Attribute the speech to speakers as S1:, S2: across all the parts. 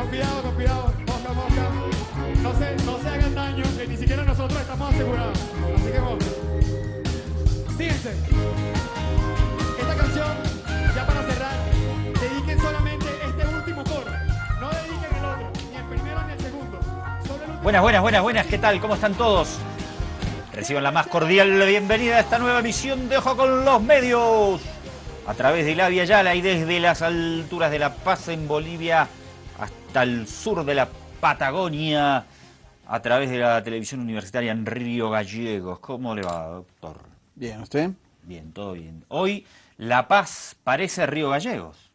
S1: Con cuidado, mosca, mosca. No se hagan daño, que ni siquiera nosotros estamos asegurados. Así que mosca. Fíjense, esta canción, ya para cerrar, dediquen solamente este último coro. No dediquen el otro, ni el primero ni el segundo. Solo el último.
S2: Buenas, ¿qué tal? ¿Cómo están todos? Reciban la más cordial bienvenida a esta nueva emisión de Ojo con los Medios. A través de la Vía Yala y desde las alturas de La Paz en Bolivia hasta el sur de la Patagonia, a través de la televisión universitaria en Río Gallegos. ¿Cómo le va, doctor?
S3: Bien, ¿usted?
S2: Bien, todo bien. Hoy La Paz parece Río Gallegos.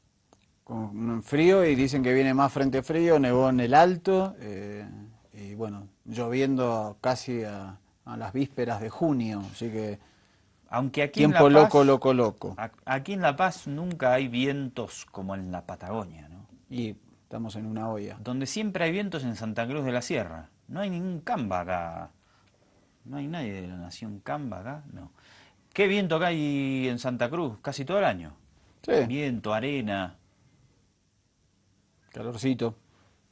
S3: Con frío y dicen que viene más frente frío, nevó en el Alto y bueno, lloviendo casi a las vísperas de junio, así que
S2: Aunque aquí
S3: tiempo
S2: en La Paz,
S3: loco.
S2: Aquí en La Paz nunca hay vientos como en la Patagonia, ¿no?
S3: Y estamos en una olla.
S2: Donde siempre hay vientos en Santa Cruz de la Sierra. No hay ningún Camba acá. No hay nadie de la nación Camba acá, no. ¿Qué viento acá hay en Santa Cruz? Casi todo el año.
S3: Sí,
S2: Viento, arena,
S3: calorcito.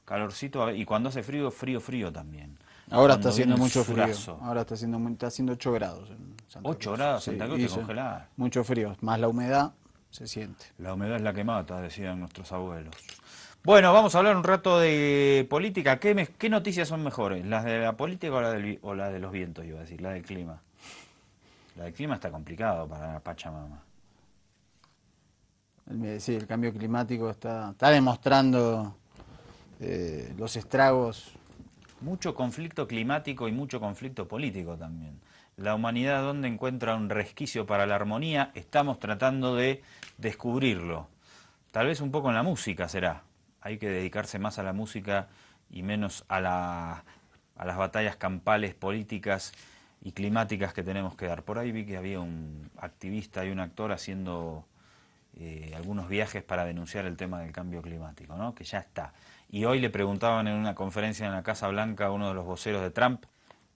S2: calorcito. Y cuando hace frío, frío también.
S3: Ahora
S2: Cuando
S3: está haciendo
S2: viene el
S3: mucho frío.
S2: surazo.
S3: Ahora está haciendo 8 grados en Santa
S2: 8
S3: Cruz.
S2: grados,
S3: Sí,
S2: Santa Cruz te
S3: hizo
S2: congelás.
S3: mucho frío, más la humedad se siente.
S2: La humedad es la que mata, decían nuestros abuelos. Bueno, vamos a hablar un rato de política. ¿Qué noticias son mejores? ¿Las de la política o la de los vientos, iba a decir? La del clima. La del clima está complicado para Pachamama.
S3: Sí, el cambio climático está demostrando los estragos.
S2: Mucho conflicto climático y mucho conflicto político también. La humanidad, ¿dónde encuentra un resquicio para la armonía? Estamos tratando de descubrirlo. Tal vez un poco en la música será. Hay que dedicarse más a la música y menos a las batallas campales políticas y climáticas que tenemos que dar. Por ahí vi que había un activista y un actor haciendo algunos viajes para denunciar el tema del cambio climático, ¿no? Que ya está. Y hoy le preguntaban en una conferencia en la Casa Blanca a uno de los voceros de Trump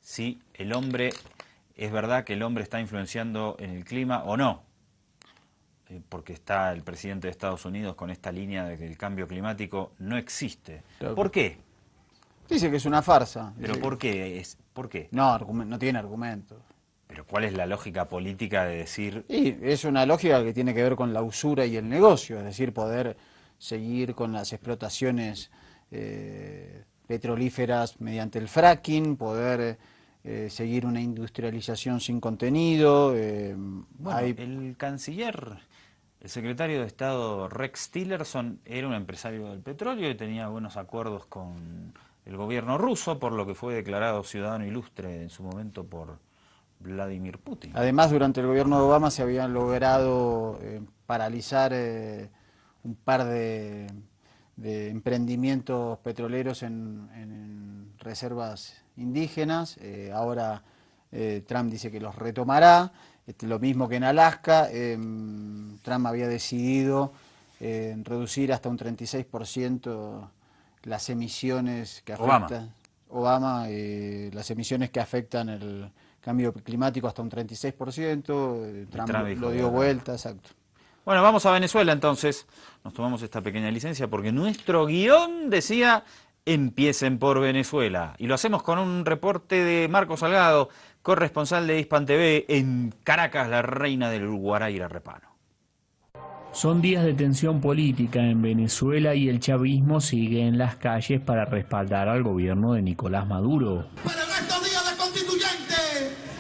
S2: si es verdad que el hombre está influenciando en el clima o no. Porque está el presidente de Estados Unidos con esta línea de que el cambio climático no existe.
S3: Claro.
S2: ¿Por qué?
S3: Dice que es una farsa.
S2: ¿Pero
S3: Dice
S2: por qué? ¿Por qué?
S3: no tiene argumentos.
S2: ¿Pero cuál es la lógica política de decir...
S3: Y es una lógica que tiene que ver con la usura y el negocio, es decir, poder seguir con las explotaciones petrolíferas mediante el fracking, poder seguir una industrialización sin contenido.
S2: Bueno, el canciller, el secretario de Estado Rex Tillerson era un empresario del petróleo y tenía buenos acuerdos con el gobierno ruso, por lo que fue declarado ciudadano ilustre en su momento por Vladimir Putin.
S3: Además, durante el gobierno de Obama se habían logrado paralizar un par de emprendimientos petroleros en reservas indígenas. Ahora Trump dice que los retomará. Lo mismo que en Alaska. Trump había decidido reducir hasta un 36% las emisiones que afectan... Obama, las emisiones que afectan el cambio climático hasta un 36%, Trump lo dio vuelta, exacto.
S2: Bueno, vamos a Venezuela entonces, nos tomamos esta pequeña licencia porque nuestro guión decía empiecen por Venezuela y lo hacemos con un reporte de Marco Salgado, corresponsal de Hispan TV en Caracas, la reina del Guaraíra Repano.
S4: Son días de tensión política en Venezuela y el chavismo sigue en las calles para respaldar al gobierno de Nicolás Maduro.
S5: Pero en estos días de constituyente,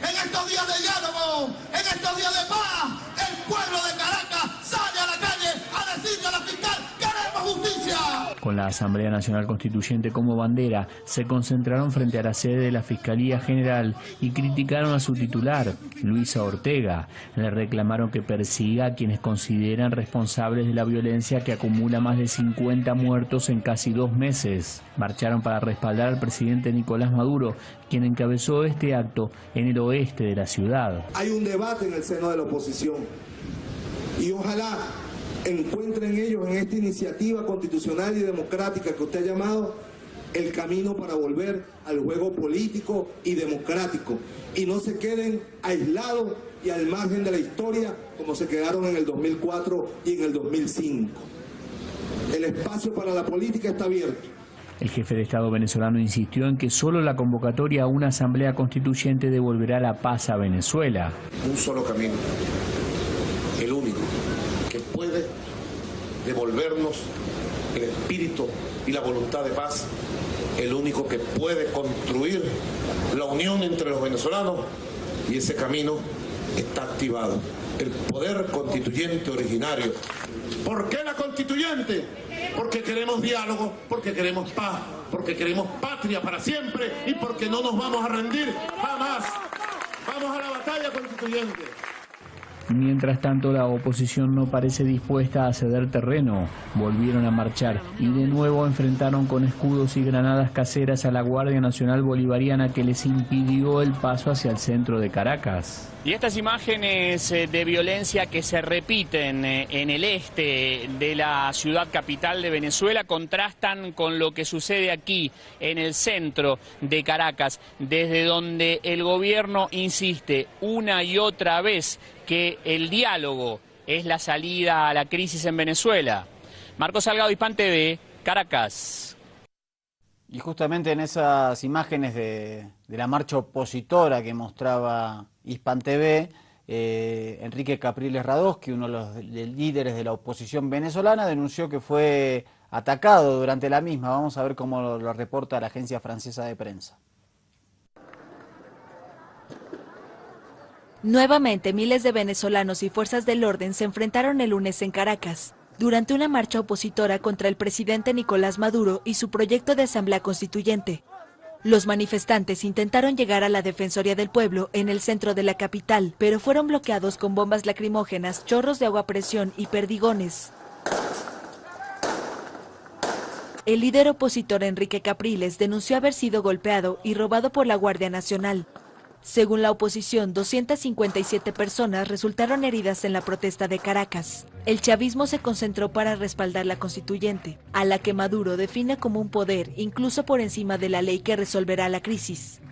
S5: en estos días de diálogo, en estos días de paz, el pueblo de Caracas sale a la calle a decirle a la fiscal: ¡queremos justicia!
S4: Con la Asamblea Nacional Constituyente como bandera, se concentraron frente a la sede de la Fiscalía General y criticaron a su titular, Luisa Ortega. Le reclamaron que persiga a quienes consideran responsables de la violencia que acumula más de 50 muertos en casi 2 meses. Marcharon para respaldar al presidente Nicolás Maduro, quien encabezó este acto en el oeste de la ciudad.
S6: Hay un debate en el seno de la oposición y ojalá encuentren ellos en esta iniciativa constitucional y democrática que usted ha llamado el camino para volver al juego político y democrático y no se queden aislados y al margen de la historia como se quedaron en el 2004 y en el 2005. El espacio para la política está abierto
S4: El jefe de Estado venezolano insistió en que solo la convocatoria a una asamblea constituyente devolverá la paz a Venezuela.
S6: Un solo camino, el único, que puede devolvernos el espíritu y la voluntad de paz, el único que puede construir la unión entre los venezolanos, y ese camino está activado. El poder constituyente originario. ¿Por qué la constituyente? Porque queremos diálogo, porque queremos paz, porque queremos patria para siempre y porque no nos vamos a rendir jamás. Vamos a la batalla constituyente.
S4: Mientras tanto, la oposición no parece dispuesta a ceder terreno. Volvieron a marchar y de nuevo enfrentaron con escudos y granadas caseras a la Guardia Nacional Bolivariana, que les impidió el paso hacia el centro de Caracas.
S7: Y estas imágenes de violencia que se repiten en el este de la ciudad capital de Venezuela contrastan con lo que sucede aquí en el centro de Caracas, desde donde el gobierno insiste una y otra vez que el diálogo es la salida a la crisis en Venezuela. Marcos Salgado, Hispan TV, Caracas.
S3: Y justamente en esas imágenes de la marcha opositora que mostraba Hispan TV, Enrique Capriles Radosky, uno de los líderes de la oposición venezolana, denunció que fue atacado durante la misma. Vamos a ver cómo lo reporta la agencia francesa de prensa.
S8: Nuevamente, miles de venezolanos y fuerzas del orden se enfrentaron el lunes en Caracas, durante una marcha opositora contra el presidente Nicolás Maduro y su proyecto de asamblea constituyente. Los manifestantes intentaron llegar a la Defensoría del Pueblo en el centro de la capital, pero fueron bloqueados con bombas lacrimógenas, chorros de agua a presión y perdigones. El líder opositor Enrique Capriles denunció haber sido golpeado y robado por la Guardia Nacional. Según la oposición, 257 personas resultaron heridas en la protesta de Caracas. El chavismo se concentró para respaldar la constituyente, a la que Maduro define como un poder, incluso por encima de la ley que resolverá la crisis.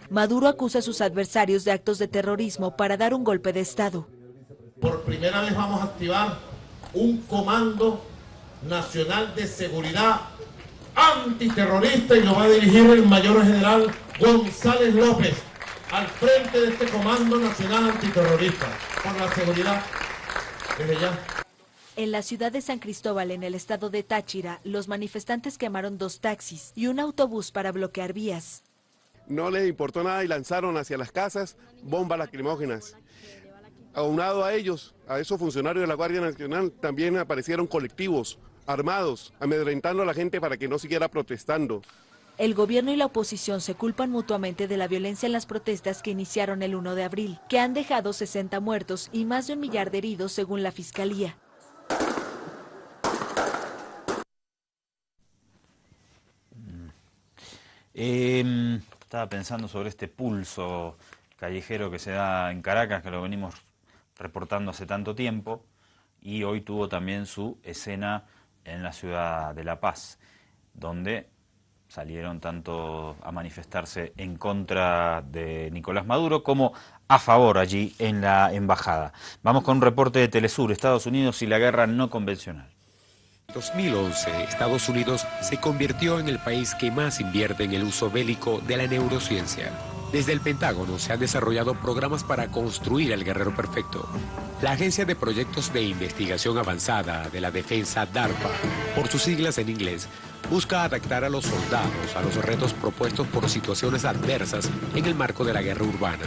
S8: Maduro acusa a sus adversarios de actos de terrorismo para dar un golpe de Estado.
S6: Por primera vez vamos a activar un Comando Nacional de Seguridad Antiterrorista y lo va a dirigir el Mayor General González López, al frente de este Comando Nacional Antiterrorista, por la seguridad, desde ya.
S8: En la ciudad de San Cristóbal, en el estado de Táchira, los manifestantes quemaron 2 taxis y un autobús para bloquear vías.
S9: No les importó nada y lanzaron hacia las casas bombas lacrimógenas. Aunado a ellos, a esos funcionarios de la Guardia Nacional, también aparecieron colectivos armados, amedrentando a la gente para que no siguiera protestando.
S8: El gobierno y la oposición se culpan mutuamente de la violencia en las protestas que iniciaron el 1 de abril, que han dejado 60 muertos y más de 1 millar de heridos según la Fiscalía.
S2: Estaba pensando sobre este pulso callejero que se da en Caracas, que lo venimos reportando hace tanto tiempo, y hoy tuvo también su escena en la ciudad de La Paz, donde salieron tanto a manifestarse en contra de Nicolás Maduro como a favor allí en la embajada. Vamos con un reporte de Telesur, Estados Unidos y la guerra no convencional.
S10: En 2011, Estados Unidos se convirtió en el país que más invierte en el uso bélico de la neurociencia. Desde el Pentágono se han desarrollado programas para construir el guerrero perfecto. La Agencia de Proyectos de Investigación Avanzada de la Defensa, DARPA, por sus siglas en inglés, busca adaptar a los soldados a los retos propuestos por situaciones adversas en el marco de la guerra urbana.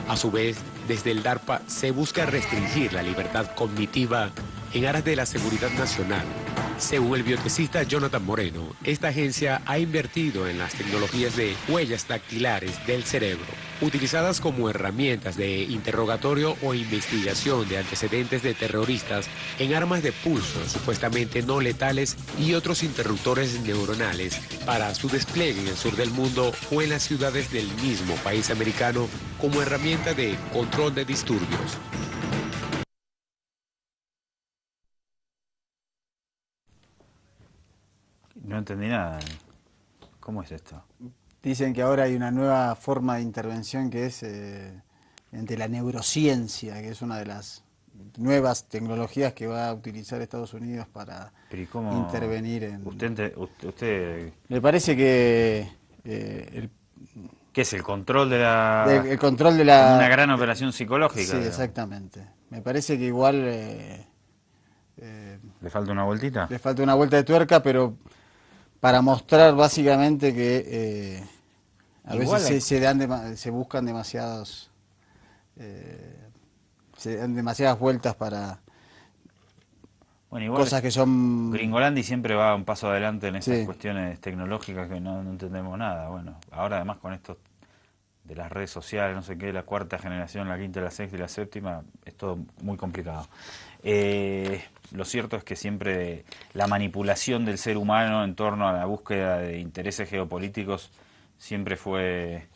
S10: A su vez, desde el DARPA se busca restringir la libertad cognitiva en aras de la seguridad nacional. Según el biotecista Jonathan Moreno, esta agencia ha invertido en las tecnologías de huellas dactilares del cerebro, utilizadas como herramientas de interrogatorio o investigación de antecedentes de terroristas en armas de pulso supuestamente no letales y otros interruptores neuronales para su despliegue en el sur del mundo o en las ciudades del mismo país americano como herramienta de control de disturbios.
S2: No entendí nada. ¿Cómo es esto?
S3: Dicen que ahora hay una nueva forma de intervención que es entre la neurociencia, que es una de las nuevas tecnologías que va a utilizar Estados Unidos para intervenir en...
S2: Usted
S3: Me parece que
S2: ¿qué es el control de la...
S3: el control de la...
S2: Una gran operación psicológica.
S3: Sí,
S2: digamos.
S3: exactamente. Me parece que igual...
S2: ¿Le falta una vueltita?
S3: Le falta una vuelta de tuerca, pero para mostrar básicamente que a
S2: Igual
S3: veces se buscan demasiados... se dan demasiadas vueltas para cosas que son...
S2: Gringolandi siempre va un paso adelante en estas cuestiones tecnológicas que no entendemos nada. Bueno, ahora además con esto de las redes sociales, no sé qué, la cuarta generación, la quinta, la sexta y la séptima, es todo muy complicado. Lo cierto es que siempre la manipulación del ser humano en torno a la búsqueda de intereses geopolíticos siempre fue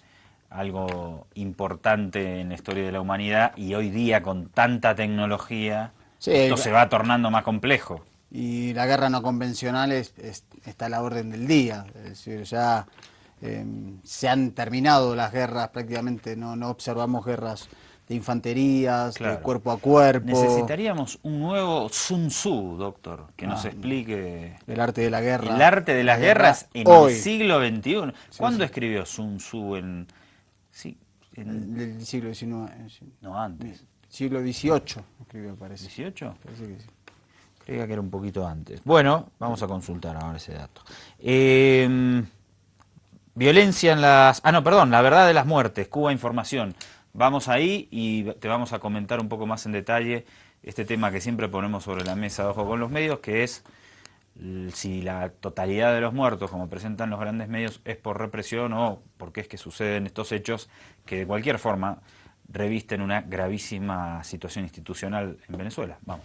S2: algo importante en la historia de la humanidad, y hoy día con tanta tecnología esto se va tornando más complejo.
S3: Y la guerra no convencional está a la orden del día, es decir, ya se han terminado las guerras prácticamente, no observamos guerras de infanterías, de cuerpo a cuerpo.
S2: Necesitaríamos un nuevo Sun Tzu, doctor, que nos explique
S3: el arte de la guerra.
S2: El arte de las guerras en el siglo XXI. ¿Cuándo escribió Sun Tzu?
S3: Del siglo XIX.
S2: No, antes.
S3: Siglo XVIII, escribió, parece.
S2: ¿XVIII?
S3: Parece que sí.
S2: Creía que era un poquito antes. Bueno, vamos a consultar ahora ese dato. Violencia en las... Ah, no, perdón, la verdad de las muertes, Cuba Información. Vamos ahí y te vamos a comentar un poco más en detalle este tema que siempre ponemos sobre la mesa de Ojo con los Medios, que es si la totalidad de los muertos, como presentan los grandes medios, es por represión o porque es que suceden estos hechos que de cualquier forma revisten una gravísima situación institucional en Venezuela. Vamos.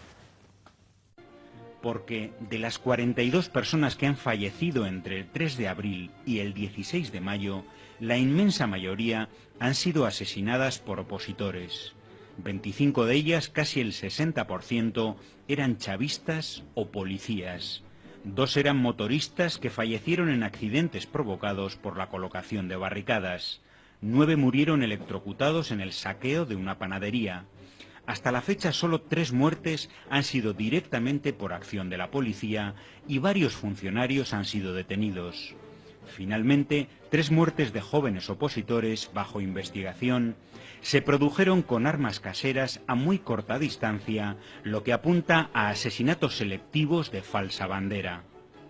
S11: Porque de las 42 personas que han fallecido entre el 3 de abril y el 16 de mayo, la inmensa mayoría han sido asesinadas por opositores. 25 de ellas, casi el 60%, eran chavistas o policías. 2 eran motoristas que fallecieron en accidentes provocados por la colocación de barricadas. 9 murieron electrocutados en el saqueo de una panadería. Hasta la fecha solo 3 muertes han sido directamente por acción de la policía y varios funcionarios han sido detenidos. Finalmente, 3 muertes de jóvenes opositores bajo investigación se produjeron con armas caseras a muy corta distancia, lo que apunta a asesinatos selectivos de falsa bandera.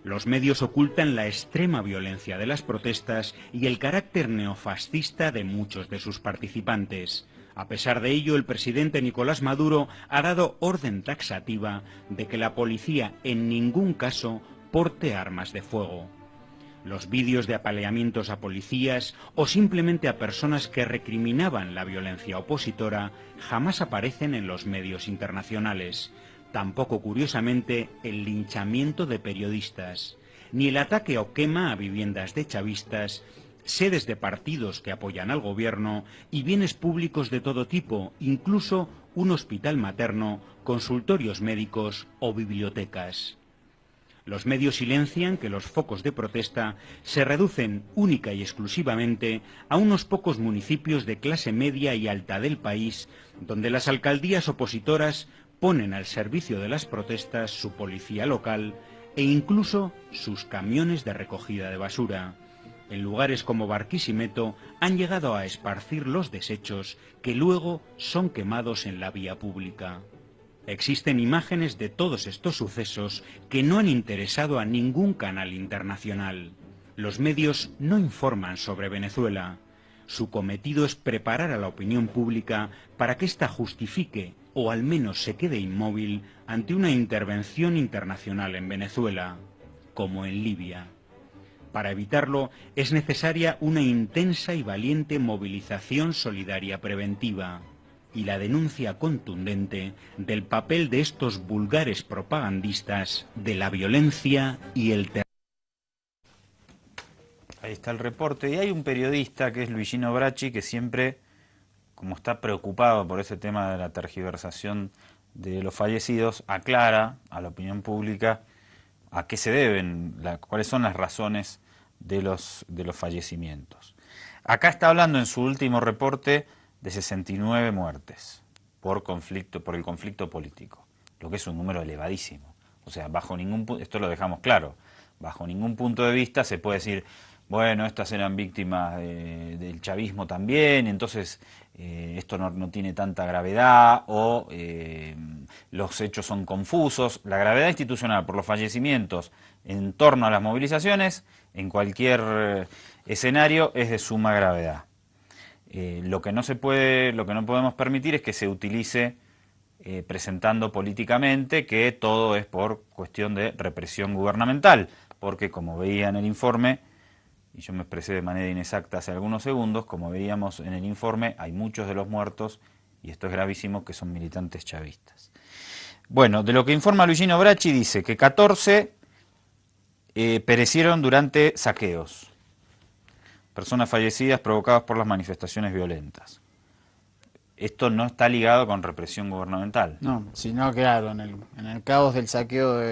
S11: Los medios ocultan la extrema violencia de las protestas y el carácter neofascista de muchos de sus participantes. A pesar de ello, el presidente Nicolás Maduro ha dado orden taxativa de que la policía en ningún caso porte armas de fuego. Los vídeos de apaleamientos a policías o simplemente a personas que recriminaban la violencia opositora jamás aparecen en los medios internacionales. Tampoco, curiosamente, el linchamiento de periodistas, ni el ataque o quema a viviendas de chavistas, sedes de partidos que apoyan al gobierno y bienes públicos de todo tipo, incluso un hospital materno, consultorios médicos o bibliotecas. Los medios silencian que los focos de protesta se reducen única y exclusivamente a unos pocos municipios de clase media y alta del país, donde las alcaldías opositoras ponen al servicio de las protestas su policía local e incluso sus camiones de recogida de basura. En lugares como Barquisimeto han llegado a esparcir los desechos que luego son quemados en la vía pública. Existen imágenes de todos estos sucesos que no han interesado a ningún canal internacional. Los medios no informan sobre Venezuela. Su cometido es preparar a la opinión pública para que ésta justifique o al menos se quede inmóvil ante una intervención internacional en Venezuela, como en Libia. Para evitarlo es necesaria una intensa y valiente movilización solidaria preventiva y la denuncia contundente del papel de estos vulgares propagandistas de la violencia y el terror.
S2: Ahí está el reporte. Y hay un periodista que es Luigino Bracci que siempre, como está preocupado por ese tema de la tergiversación de los fallecidos, aclara a la opinión pública a qué se deben, cuáles son las razones de los fallecimientos. Acá está hablando en su último reporte de 69 muertes. por el conflicto político, lo que es un número elevadísimo. O sea, bajo ningún punto, esto lo dejamos claro, bajo ningún punto de vista se puede decir, bueno, estas eran víctimas del chavismo también, entonces esto no tiene tanta gravedad, o los hechos son confusos. La gravedad institucional por los fallecimientos en torno a las movilizaciones, en cualquier escenario, es de suma gravedad. Lo que no podemos permitir es que se utilice presentando políticamente que todo es por cuestión de represión gubernamental, porque como veía en el informe, y yo me expresé de manera inexacta hace algunos segundos, como veíamos en el informe, hay muchos de los muertos, y esto es gravísimo, que son militantes chavistas. Bueno, de lo que informa Luigino Bracci dice que 14 perecieron durante saqueos, personas fallecidas provocadas por las manifestaciones violentas. Esto no está ligado con represión gubernamental.
S3: No, sino claro, en el caos del saqueo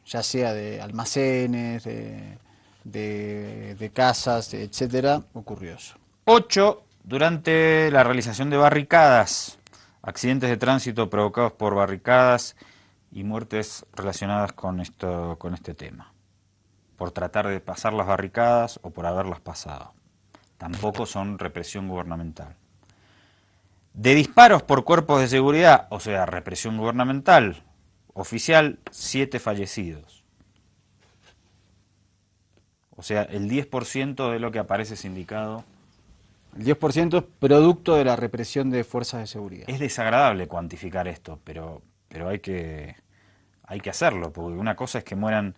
S3: ya sea de almacenes, de casas, etcétera, ocurrió eso.
S2: 8 durante la realización de barricadas, accidentes de tránsito provocados por barricadas y muertes relacionadas con este tema, por tratar de pasar las barricadas o por haberlas pasado. Tampoco son represión gubernamental. De disparos por cuerpos de seguridad, o sea, represión gubernamental, oficial, 7 fallecidos. O sea, el 10% de lo que aparece sindicado.
S3: El 10% es producto de la represión de fuerzas de seguridad.
S2: Es desagradable cuantificar esto, pero hay que hacerlo, porque una cosa es que mueran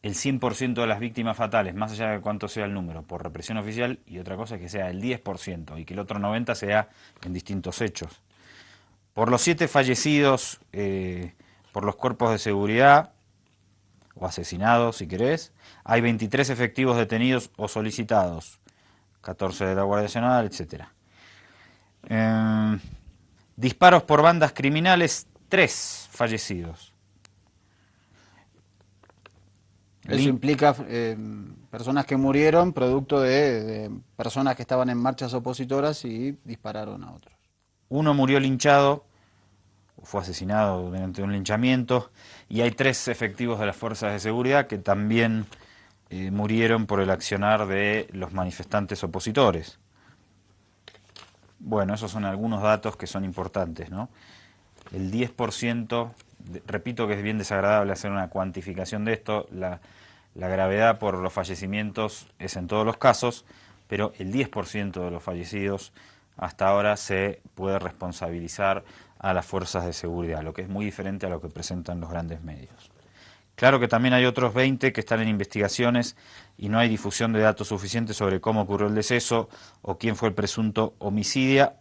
S2: el 100% de las víctimas fatales, más allá de cuánto sea el número, por represión oficial, y otra cosa es que sea el 10% y que el otro 90% sea en distintos hechos. Por los 7 fallecidos por los cuerpos de seguridad, o asesinados si querés, hay 23 efectivos detenidos o solicitados, 14 de la Guardia Nacional, etc. Disparos por bandas criminales, 3 fallecidos.
S3: Eso implica personas que murieron producto de personas que estaban en marchas opositoras y dispararon a otros.
S2: 1 murió linchado, fue asesinado mediante un linchamiento, y hay 3 efectivos de las fuerzas de seguridad que también murieron por el accionar de los manifestantes opositores. Bueno, esos son algunos datos que son importantes, ¿no? El 10%, repito que es bien desagradable hacer una cuantificación de esto, la gravedad por los fallecimientos es en todos los casos, pero el 10% de los fallecidos hasta ahora se puede responsabilizar a las fuerzas de seguridad, lo que es muy diferente a lo que presentan los grandes medios. Claro que también hay otros 20 que están en investigaciones y no hay difusión de datos suficientes sobre cómo ocurrió el deceso o quién fue el presunto homicida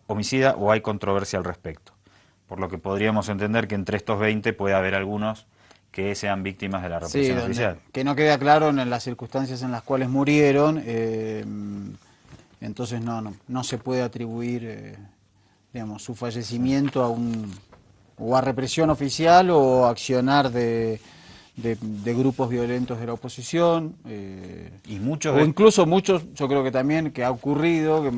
S2: o hay controversia al respecto. Por lo que podríamos entender que entre estos 20 puede haber algunos que sean víctimas de la represión oficial.
S3: Que no queda claro en las circunstancias en las cuales murieron, entonces no se puede atribuir digamos, su fallecimiento a represión oficial o accionar de grupos violentos de la oposición,
S2: y muchos
S3: o incluso muchos, yo creo que también que ha ocurrido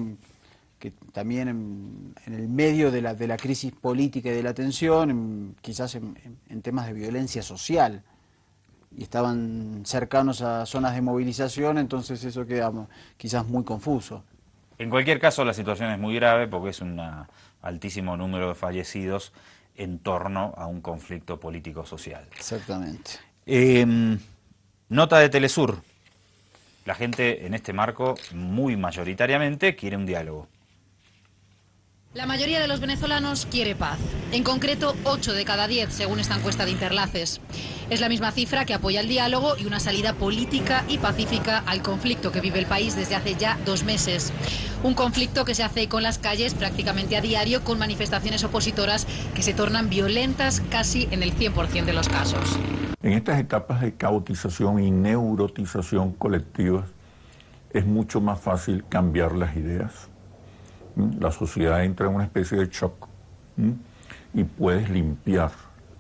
S3: que también en el medio de la crisis política y de la tensión, quizás en temas de violencia social, y estaban cercanos a zonas de movilización, entonces eso queda quizás muy confuso.
S2: En cualquier caso, la situación es muy grave porque es un altísimo número de fallecidos en torno a un conflicto político-social.
S3: Exactamente.
S2: Nota de Telesur. La gente en este marco, muy mayoritariamente, quiere un diálogo.
S12: La mayoría de los venezolanos quiere paz. En concreto, 8 de cada 10, según esta encuesta de Interlaces. Es la misma cifra que apoya el diálogo y una salida política y pacífica al conflicto que vive el país desde hace ya 2 meses. Un conflicto que se hace con las calles prácticamente a diario, con manifestaciones opositoras que se tornan violentas casi en el 100% de los casos.
S13: En estas etapas de caotización y neurotización colectivas es mucho más fácil cambiar las ideas. La sociedad entra en una especie de shock y puedes limpiar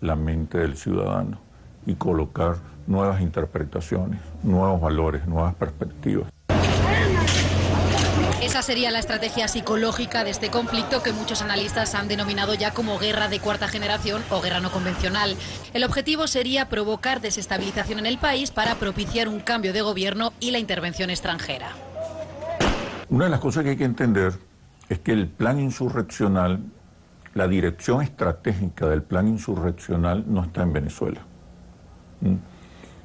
S13: la mente del ciudadano y colocar nuevas interpretaciones, nuevos valores, nuevas perspectivas.
S12: Esa sería la estrategia psicológica de este conflicto que muchos analistas han denominado ya como guerra de cuarta generación o guerra no convencional. El objetivo sería provocar desestabilización en el país para propiciar un cambio de gobierno y la intervención extranjera.
S13: Una de las cosas que hay que entender es que el plan insurreccional, la dirección estratégica del plan insurreccional no está en Venezuela.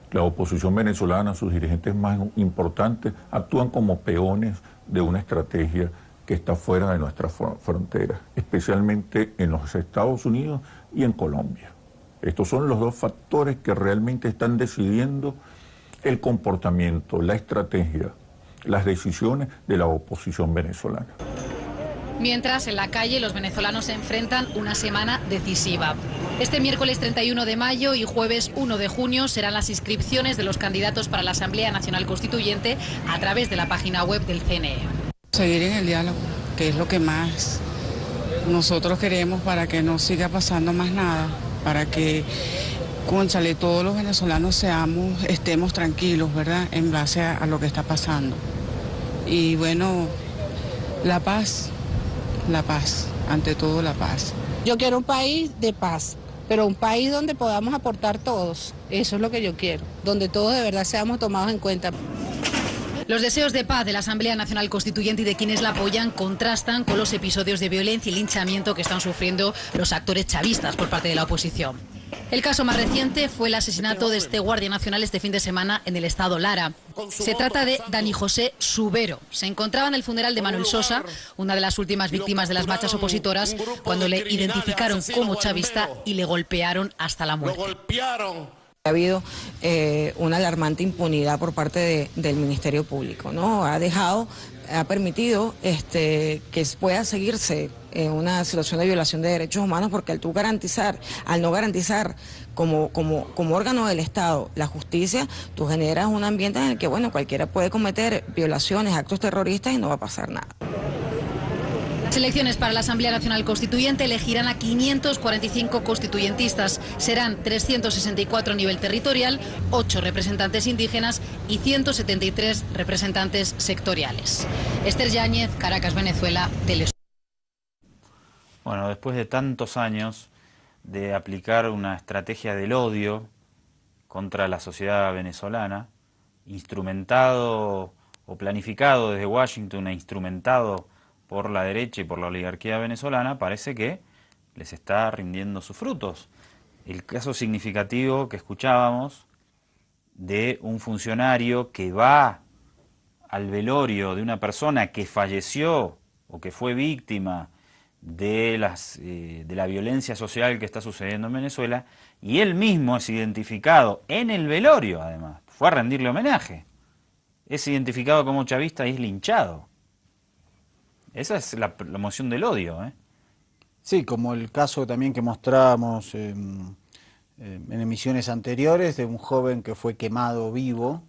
S13: La oposición venezolana, sus dirigentes más importantes, actúan como peones de una estrategia que está fuera de nuestras fronteras, especialmente en los Estados Unidos y en Colombia. Estos son los dos factores que realmente están decidiendo el comportamiento, la estrategia, las decisiones de la oposición venezolana.
S12: Mientras, en la calle, los venezolanos se enfrentan una semana decisiva. Este miércoles 31 de mayo y jueves 1 de junio serán las inscripciones de los candidatos para la Asamblea Nacional Constituyente a través de la página web del CNE.
S14: Seguir en el diálogo, que es lo que más nosotros queremos para que no siga pasando más nada, para que, cónchale, todos los venezolanos estemos tranquilos, ¿verdad?, en base a lo que está pasando. Y bueno, la paz, ante todo la paz.
S15: Yo quiero un país de paz, pero un país donde podamos aportar todos. Eso es lo que yo quiero, donde todos de verdad seamos tomados en cuenta.
S12: Los deseos de paz de la Asamblea Nacional Constituyente y de quienes la apoyan contrastan con los episodios de violencia y linchamiento que están sufriendo los actores chavistas por parte de la oposición. El caso más reciente fue el asesinato de este guardia nacional este fin de semana en el estado Lara. Se trata de Dani José Subero. Se encontraba en el funeral de Manuel Sosa, una de las últimas víctimas de las marchas opositoras, cuando le identificaron como chavista y le golpearon hasta la muerte.
S16: Ha habido una alarmante impunidad por parte del Ministerio Público, ¿no? Ha permitido que pueda seguirse en una situación de violación de derechos humanos, porque al no garantizar como órgano del Estado la justicia, tú generas un ambiente en el que, bueno, cualquiera puede cometer violaciones, actos terroristas y no va a pasar nada.
S12: Las elecciones para la Asamblea Nacional Constituyente elegirán a 545 constituyentistas. Serán 364 a nivel territorial, 8 representantes indígenas y 173 representantes sectoriales. Esther Yáñez, Caracas, Venezuela, Telesur.
S2: Bueno, después de tantos años de aplicar una estrategia del odio contra la sociedad venezolana, instrumentado o planificado desde Washington e instrumentado por la derecha y por la oligarquía venezolana, parece que les está rindiendo sus frutos. El caso significativo que escuchábamos de un funcionario que va al velorio de una persona que falleció o que fue víctima de la violencia social que está sucediendo en Venezuela, y él mismo es identificado en el velorio, además, fue a rendirle homenaje, es identificado como chavista y es linchado. Esa es la moción del odio, ¿eh?
S3: Sí, como el caso también que mostrábamos en emisiones anteriores de un joven que fue quemado vivo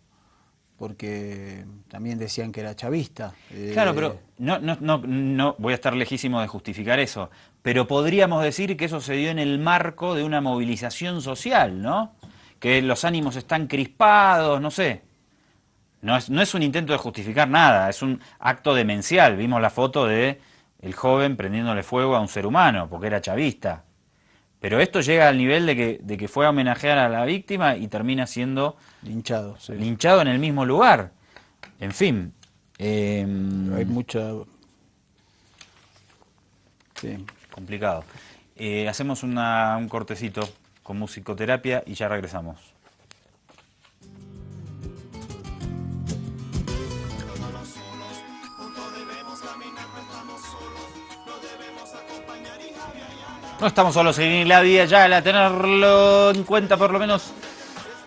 S3: porque también decían que era chavista.
S2: Claro, pero no voy a estar lejísimo de justificar eso, pero podríamos decir que eso se dio en el marco de una movilización social, ¿no? Que los ánimos están crispados, no sé. No es un intento de justificar nada, es un acto demencial. Vimos la foto de el joven prendiéndole fuego a un ser humano, porque era chavista. Pero esto llega al nivel de que fue a homenajear a la víctima y termina siendo
S3: linchado, sí.
S2: Linchado en el mismo lugar. En fin.
S3: Hay mucha... Sí.
S2: Complicado. Hacemos un cortecito con musicoterapia y ya regresamos. No estamos solos en la vida, ya a tenerlo en cuenta por lo menos.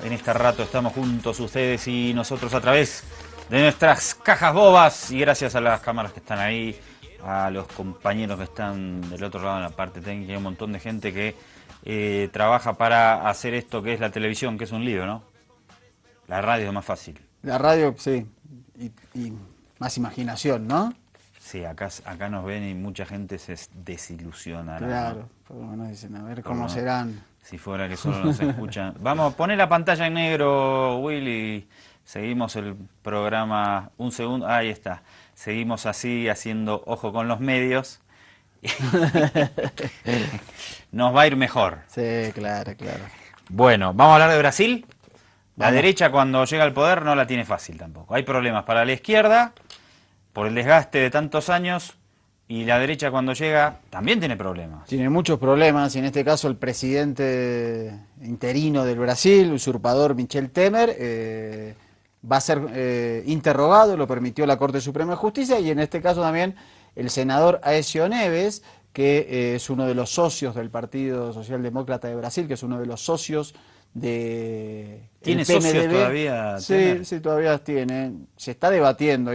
S2: En este rato estamos juntos ustedes y nosotros a través de nuestras cajas bobas, y gracias a las cámaras que están ahí, a los compañeros que están del otro lado en la parte técnica, hay un montón de gente que trabaja para hacer esto que es la televisión, que es un lío, ¿no? La radio es más fácil.
S3: La radio, sí, y más imaginación, ¿no?
S2: Sí, acá nos ven y mucha gente se desilusiona.
S3: Claro, por lo menos dicen, a ver cómo serán.
S2: Si fuera que solo nos escuchan. Vamos, poné la pantalla en negro, Will, y Seguimos el programa, un segundo, ahí está. Seguimos así, haciendo ojo con los medios. Nos va a ir mejor.
S3: Sí, claro, claro.
S2: Bueno, ¿vamos a hablar de Brasil? La
S3: Vamos.
S2: derecha cuando llega al poder no la tiene fácil tampoco. Hay problemas para la izquierda por el desgaste de tantos años y la derecha cuando llega también tiene problemas.
S3: Tiene muchos problemas y en este caso el presidente interino del Brasil, usurpador Michel Temer, va a ser interrogado, lo permitió la Corte Suprema de Justicia, y en este caso también el senador Aécio Neves, que es uno de los socios del Partido Socialdemócrata de Brasil, que es uno de los socios de
S2: ¿Tiene
S3: el PMDB.
S2: socios todavía?
S3: Sí, sí, todavía tiene. Se está debatiendo.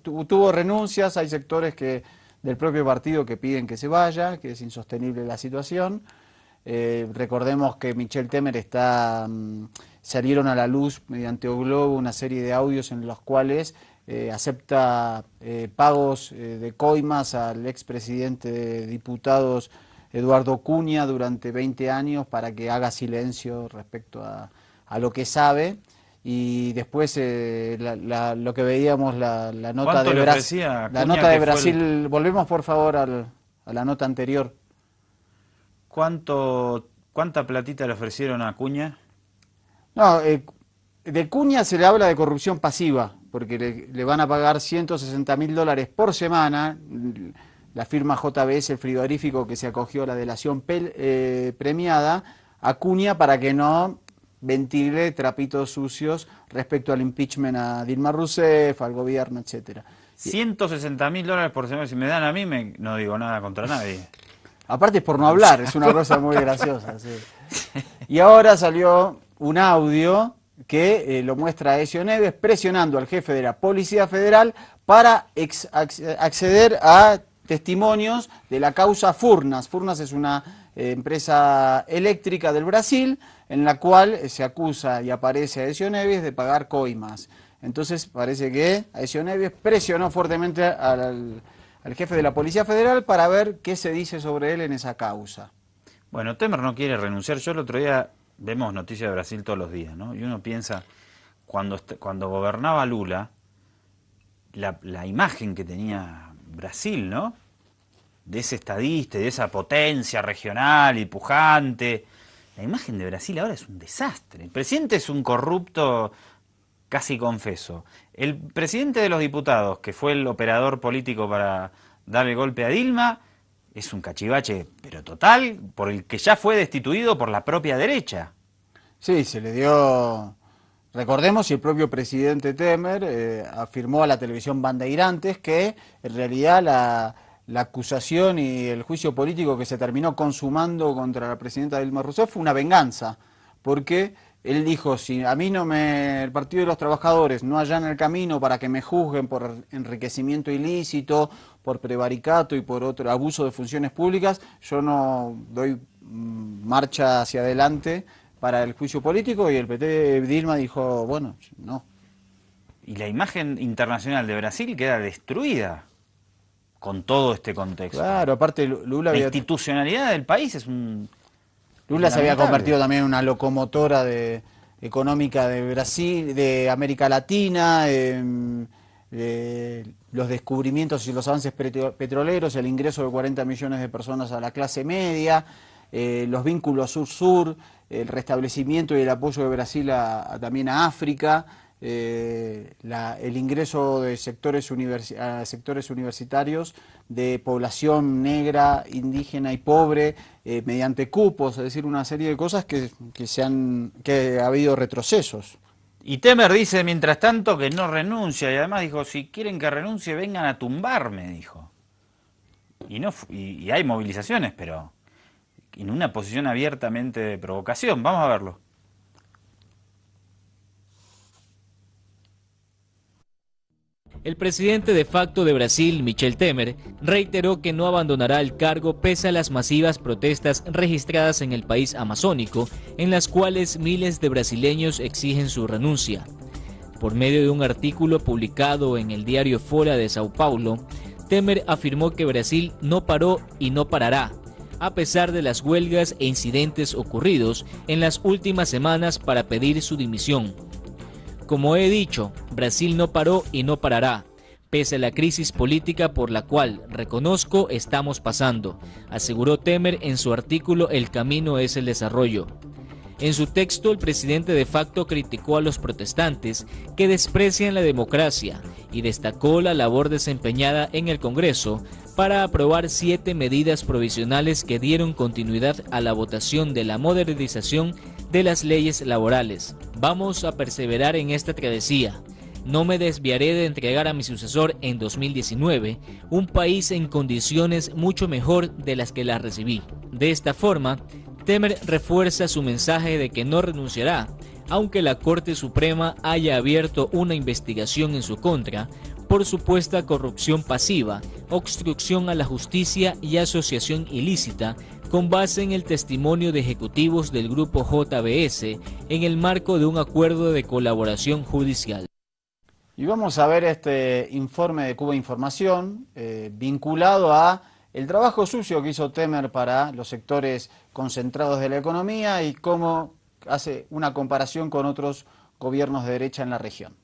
S3: Tuvo renuncias, hay sectores del propio partido que piden que se vaya, que es insostenible la situación. Recordemos que Michel Temer salieron a la luz mediante O Globo una serie de audios en los cuales acepta pagos de coimas al expresidente de diputados Eduardo Cunha durante 20 años para que haga silencio respecto a lo que sabe. Y después lo que veíamos, la nota de Brasil. La nota de Brasil, volvemos por favor a la nota anterior.
S2: ¿Cuánta platita le ofrecieron a Cunha?
S3: No, de Cunha se le habla de corrupción pasiva, porque le van a pagar $160.000 por semana. La firma JBS, el frigorífico que se acogió a la delación premiada, a Cunha para que no ventile trapitos sucios respecto al impeachment a Dilma Rousseff, al gobierno, etcétera.
S2: $160.000 por semana, si me dan a mí, no digo nada contra nadie.
S3: Aparte es por no hablar, es una cosa muy graciosa. Sí. Y ahora salió un audio que lo muestra Aécio Neves presionando al jefe de la Policía Federal para acceder a testimonios de la causa Furnas. Furnas es una empresa eléctrica del Brasil en la cual se acusa y aparece a Aécio Neves de pagar coimas. Entonces parece que Aécio Neves presionó fuertemente al jefe de la Policía Federal para ver qué se dice sobre él en esa causa.
S2: Bueno, Temer no quiere renunciar. Yo el otro día, vemos noticias de Brasil todos los días, ¿no? Y uno piensa, cuando gobernaba Lula, la imagen que tenía Brasil, ¿no? De ese estadista, de esa potencia regional y pujante. La imagen de Brasil ahora es un desastre. El presidente es un corrupto casi confeso. El presidente de los diputados, que fue el operador político para dar el golpe a Dilma, es un cachivache, pero total, por el que ya fue destituido por la propia derecha.
S3: Sí, se le dio... Recordemos, y el propio presidente Temer afirmó a la televisión Bandeirantes que en realidad la acusación y el juicio político que se terminó consumando contra la presidenta Dilma Rousseff fue una venganza, porque él dijo, si a mí el Partido de los Trabajadores no allana el camino para que me juzguen por enriquecimiento ilícito, por prevaricato y por otro abuso de funciones públicas, yo no doy marcha hacia adelante para el juicio político, y el PT Dilma dijo, bueno, no.
S2: Y la imagen internacional de Brasil queda destruida con todo este contexto.
S3: Claro, aparte Lula...
S2: La institucionalidad del país es un...
S3: Lula se había convertido también en una locomotora económica de Brasil, de América Latina, los descubrimientos y los avances petroleros, el ingreso de 40 millones de personas a la clase media, los vínculos sur-sur, el restablecimiento y el apoyo de Brasil también a África, el ingreso de sectores universitarios de población negra, indígena y pobre mediante cupos, es decir, una serie de cosas que ha habido retrocesos.
S2: Y Temer dice, mientras tanto, que no renuncia, y además dijo, si quieren que renuncie, vengan a tumbarme, dijo. Y hay movilizaciones, pero en una posición abiertamente de provocación. Vamos a verlo.
S17: El presidente de facto de Brasil, Michel Temer, reiteró que no abandonará el cargo pese a las masivas protestas registradas en el país amazónico, en las cuales miles de brasileños exigen su renuncia. Por medio de un artículo publicado en el diario Folha de Sao Paulo, Temer afirmó que Brasil no paró y no parará, a pesar de las huelgas e incidentes ocurridos en las últimas semanas para pedir su dimisión. Como he dicho, Brasil no paró y no parará, pese a la crisis política por la cual, reconozco, estamos pasando, aseguró Temer en su artículo El camino es el desarrollo. En su texto, el presidente de facto criticó a los protestantes que desprecian la democracia y destacó la labor desempeñada en el Congreso para aprobar 7 medidas provisionales que dieron continuidad a la votación de la modernización de las leyes laborales. Vamos a perseverar en esta travesía. No me desviaré de entregar a mi sucesor en 2019 un país en condiciones mucho mejor de las que la recibí. De esta forma, Temer refuerza su mensaje de que no renunciará, aunque la Corte Suprema haya abierto una investigación en su contra por supuesta corrupción pasiva, obstrucción a la justicia y asociación ilícita, con base en el testimonio de ejecutivos del grupo JBS en el marco de un acuerdo de colaboración judicial.
S3: Y vamos a ver este informe de Cuba Información vinculado a el trabajo sucio que hizo Temer para los sectores concentrados de la economía y cómo hace una comparación con otros gobiernos de derecha en la región.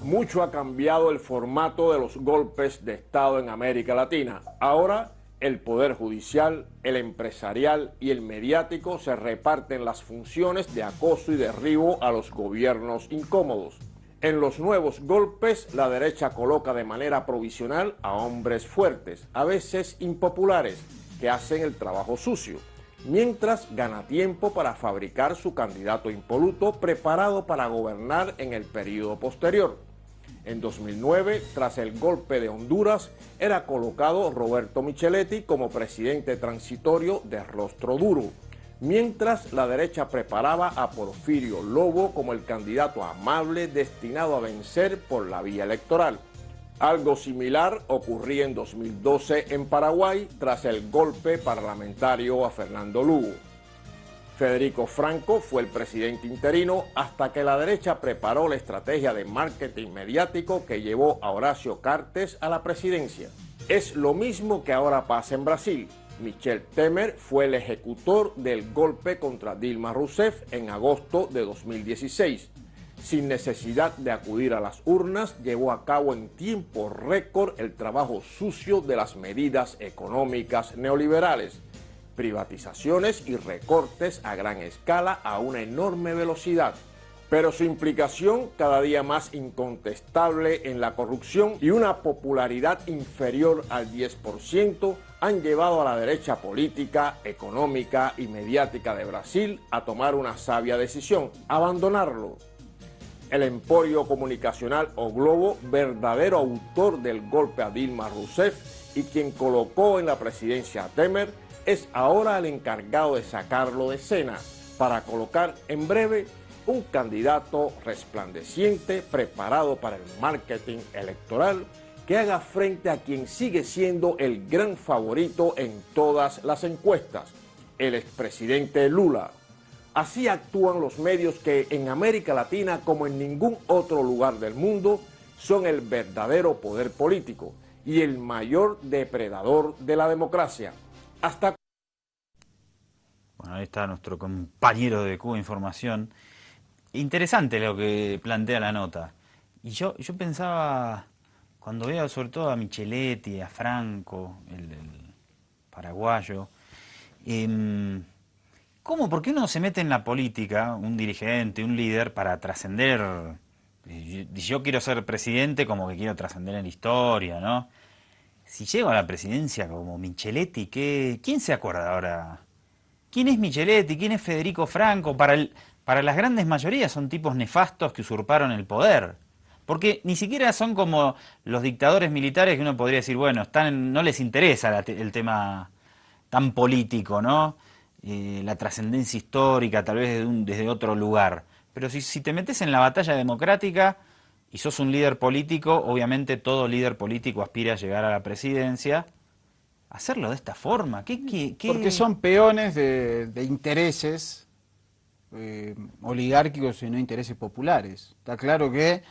S18: Mucho ha cambiado el formato de los golpes de Estado en América Latina. Ahora el poder judicial, el empresarial y el mediático se reparten las funciones de acoso y derribo a los gobiernos incómodos. En los nuevos golpes, la derecha coloca de manera provisional a hombres fuertes, a veces impopulares, que hacen el trabajo sucio, mientras gana tiempo para fabricar su candidato impoluto preparado para gobernar en el periodo posterior. En 2009, tras el golpe de Honduras, era colocado Roberto Micheletti como presidente transitorio de rostro duro, mientras la derecha preparaba a Porfirio Lobo como el candidato amable destinado a vencer por la vía electoral. Algo similar ocurría en 2012 en Paraguay tras el golpe parlamentario a Fernando Lugo. Federico Franco fue el presidente interino hasta que la derecha preparó la estrategia de marketing mediático que llevó a Horacio Cartes a la presidencia. Es lo mismo que ahora pasa en Brasil. Michel Temer fue el ejecutor del golpe contra Dilma Rousseff en agosto de 2016. Sin necesidad de acudir a las urnas, llevó a cabo en tiempo récord el trabajo sucio de las medidas económicas neoliberales, privatizaciones y recortes a gran escala a una enorme velocidad. Pero su implicación cada día más incontestable en la corrupción y una popularidad inferior al 10% han llevado a la derecha política, económica y mediática de Brasil a tomar una sabia decisión: abandonarlo. El emporio comunicacional O Globo, verdadero autor del golpe a Dilma Rousseff y quien colocó en la presidencia a Temer, es ahora el encargado de sacarlo de escena para colocar en breve un candidato resplandeciente preparado para el marketing electoral que haga frente a quien sigue siendo el gran favorito en todas las encuestas, el expresidente Lula. Así actúan los medios que en América Latina, como en ningún otro lugar del mundo, son el verdadero poder político y el mayor depredador de la democracia. Hasta...
S2: Bueno, ahí está nuestro compañero de Cuba Información. Interesante lo que plantea la nota. Y yo pensaba, cuando veo sobre todo a Micheletti, a Franco, el paraguayo, ¿cómo? ¿Por qué uno se mete en la política, un dirigente, un líder, para trascender? Yo quiero ser presidente como que quiero trascender en la historia, ¿no? Si llego a la presidencia como Micheletti, ¿quién se acuerda ahora? ¿Quién es Micheletti? ¿Quién es Federico Franco? Para las grandes mayorías son tipos nefastos que usurparon el poder. Porque ni siquiera son como los dictadores militares que uno podría decir, bueno, no les interesa el tema tan político, ¿no? La trascendencia histórica, tal vez desde otro lugar. Pero si te metes en la batalla democrática y sos un líder político, obviamente todo líder político aspira a llegar a la presidencia. Hacerlo de esta forma, ¿qué?
S3: Porque son peones de intereses oligárquicos y no intereses populares. Está claro que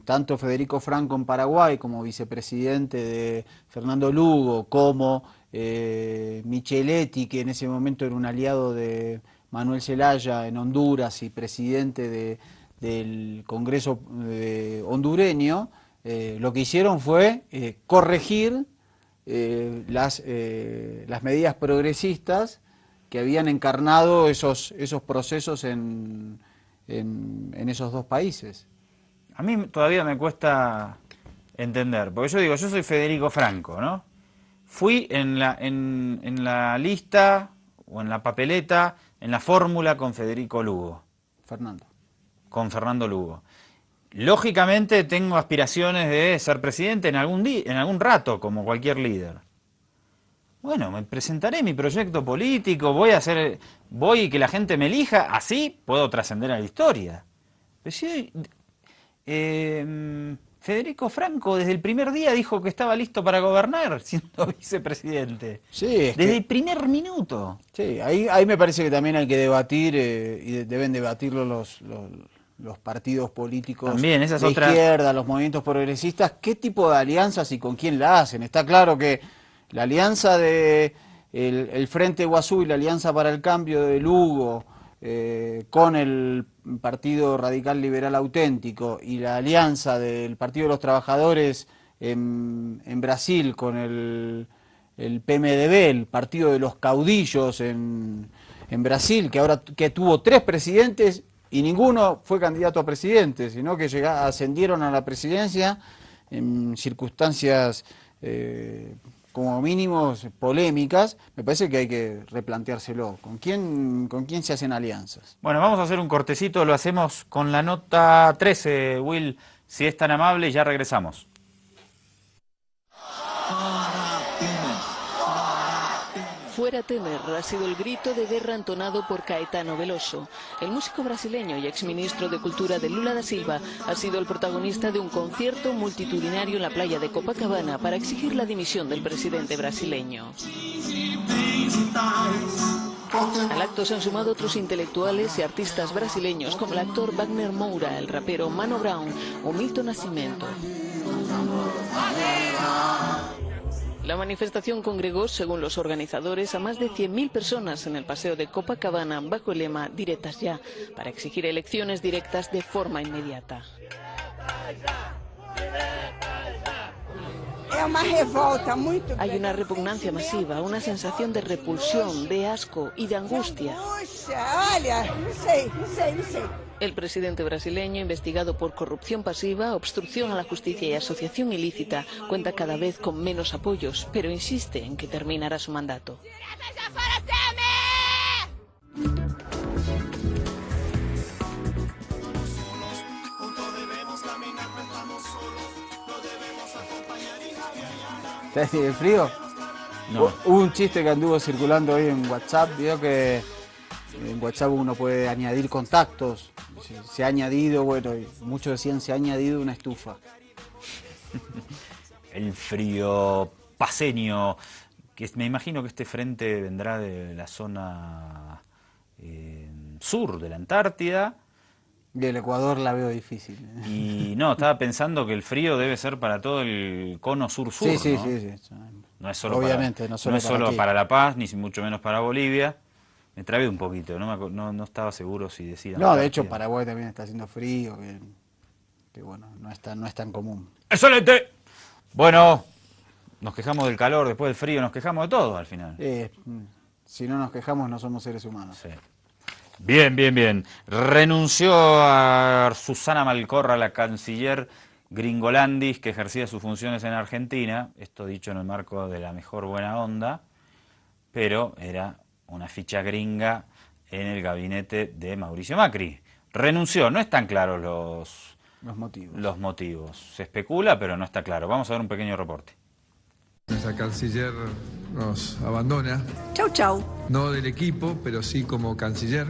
S3: tanto Federico Franco en Paraguay como vicepresidente de Fernando Lugo, como Micheletti, que en ese momento era un aliado de Manuel Zelaya en Honduras y presidente del Congreso hondureño, lo que hicieron fue corregir las medidas progresistas que habían encarnado esos procesos en esos dos países.
S2: A mí todavía me cuesta entender, porque yo digo, yo soy Federico Franco, ¿no? Fui en la lista o en la papeleta, en la fórmula con Federico Lugo. Con Fernando Lugo. Lógicamente tengo aspiraciones de ser presidente en algún rato, como cualquier líder. Bueno, me presentaré mi proyecto político, voy y que la gente me elija, así puedo trascender a la historia. Pero si Federico Franco desde el primer día dijo que estaba listo para gobernar, siendo vicepresidente.
S3: Sí,
S2: desde el primer minuto.
S3: Sí, ahí me parece que también hay que debatir, y deben debatirlo los partidos políticos
S2: también, esa es
S3: de
S2: otra...
S3: izquierda, los movimientos progresistas, qué tipo de alianzas y con quién la hacen. Está claro que la alianza de el Frente Guazú y la Alianza para el Cambio de Lugo con el Partido Radical Liberal Auténtico y la alianza del Partido de los Trabajadores en Brasil con el PMDB, el Partido de los Caudillos en Brasil, que tuvo 3 presidentes y ninguno fue candidato a presidente, sino que ascendieron a la presidencia en circunstancias como mínimos polémicas. Me parece que hay que replanteárselo. ¿Con quién se hacen alianzas?
S2: Bueno, vamos a hacer un cortecito, lo hacemos con la nota 13, Will, si es tan amable, y ya regresamos.
S19: Fuera Temer ha sido el grito de guerra entonado por Caetano Veloso. El músico brasileño y exministro de Cultura de Lula da Silva ha sido el protagonista de un concierto multitudinario en la playa de Copacabana para exigir la dimisión del presidente brasileño. Al acto se han sumado otros intelectuales y artistas brasileños como el actor Wagner Moura, el rapero Mano Brown o Milton Nascimento. La manifestación congregó, según los organizadores, a más de 100.000 personas en el paseo de Copacabana bajo el lema "Diretas ya", para exigir elecciones directas de forma inmediata. Hay una repugnancia masiva, una sensación de repulsión, de asco y de angustia. El presidente brasileño, investigado por corrupción pasiva, obstrucción a la justicia y asociación ilícita, cuenta cada vez con menos apoyos, pero insiste en que terminará su mandato.
S3: ¿Te frío?
S2: No.
S3: Hubo un chiste que anduvo circulando hoy en WhatsApp, vio que en WhatsApp uno puede añadir contactos. Se ha añadido, bueno, muchos decían se ha añadido una estufa.
S2: El frío paseño, que me imagino que este frente vendrá de la zona sur de la Antártida.
S3: Y el Ecuador la veo difícil.
S2: Y no, estaba pensando que el frío debe ser para todo el cono sur-sur,
S3: sí,
S2: ¿no?
S3: Sí.
S2: No es solo,
S3: obviamente,
S2: no es solo para La Paz, ni mucho menos para Bolivia. Me trabé un poquito, no estaba seguro si decía...
S3: No, de hecho Paraguay también está haciendo frío, que bueno, no es tan común.
S2: ¡Excelente! Bueno, nos quejamos del calor, después del frío, nos quejamos de todo al final.
S3: Si no nos quejamos no somos seres humanos.
S2: Sí. Bien. Renunció a Susana Malcorra, la canciller Gringolandis, que ejercía sus funciones en Argentina, esto dicho en el marco de la mejor buena onda, pero era una ficha gringa en el gabinete de Mauricio Macri. Renunció, no están claros los motivos. Se especula, pero no está claro. Vamos a ver un pequeño reporte.
S20: Nuestra canciller nos abandona.
S21: Chau.
S20: No del equipo, pero sí como canciller,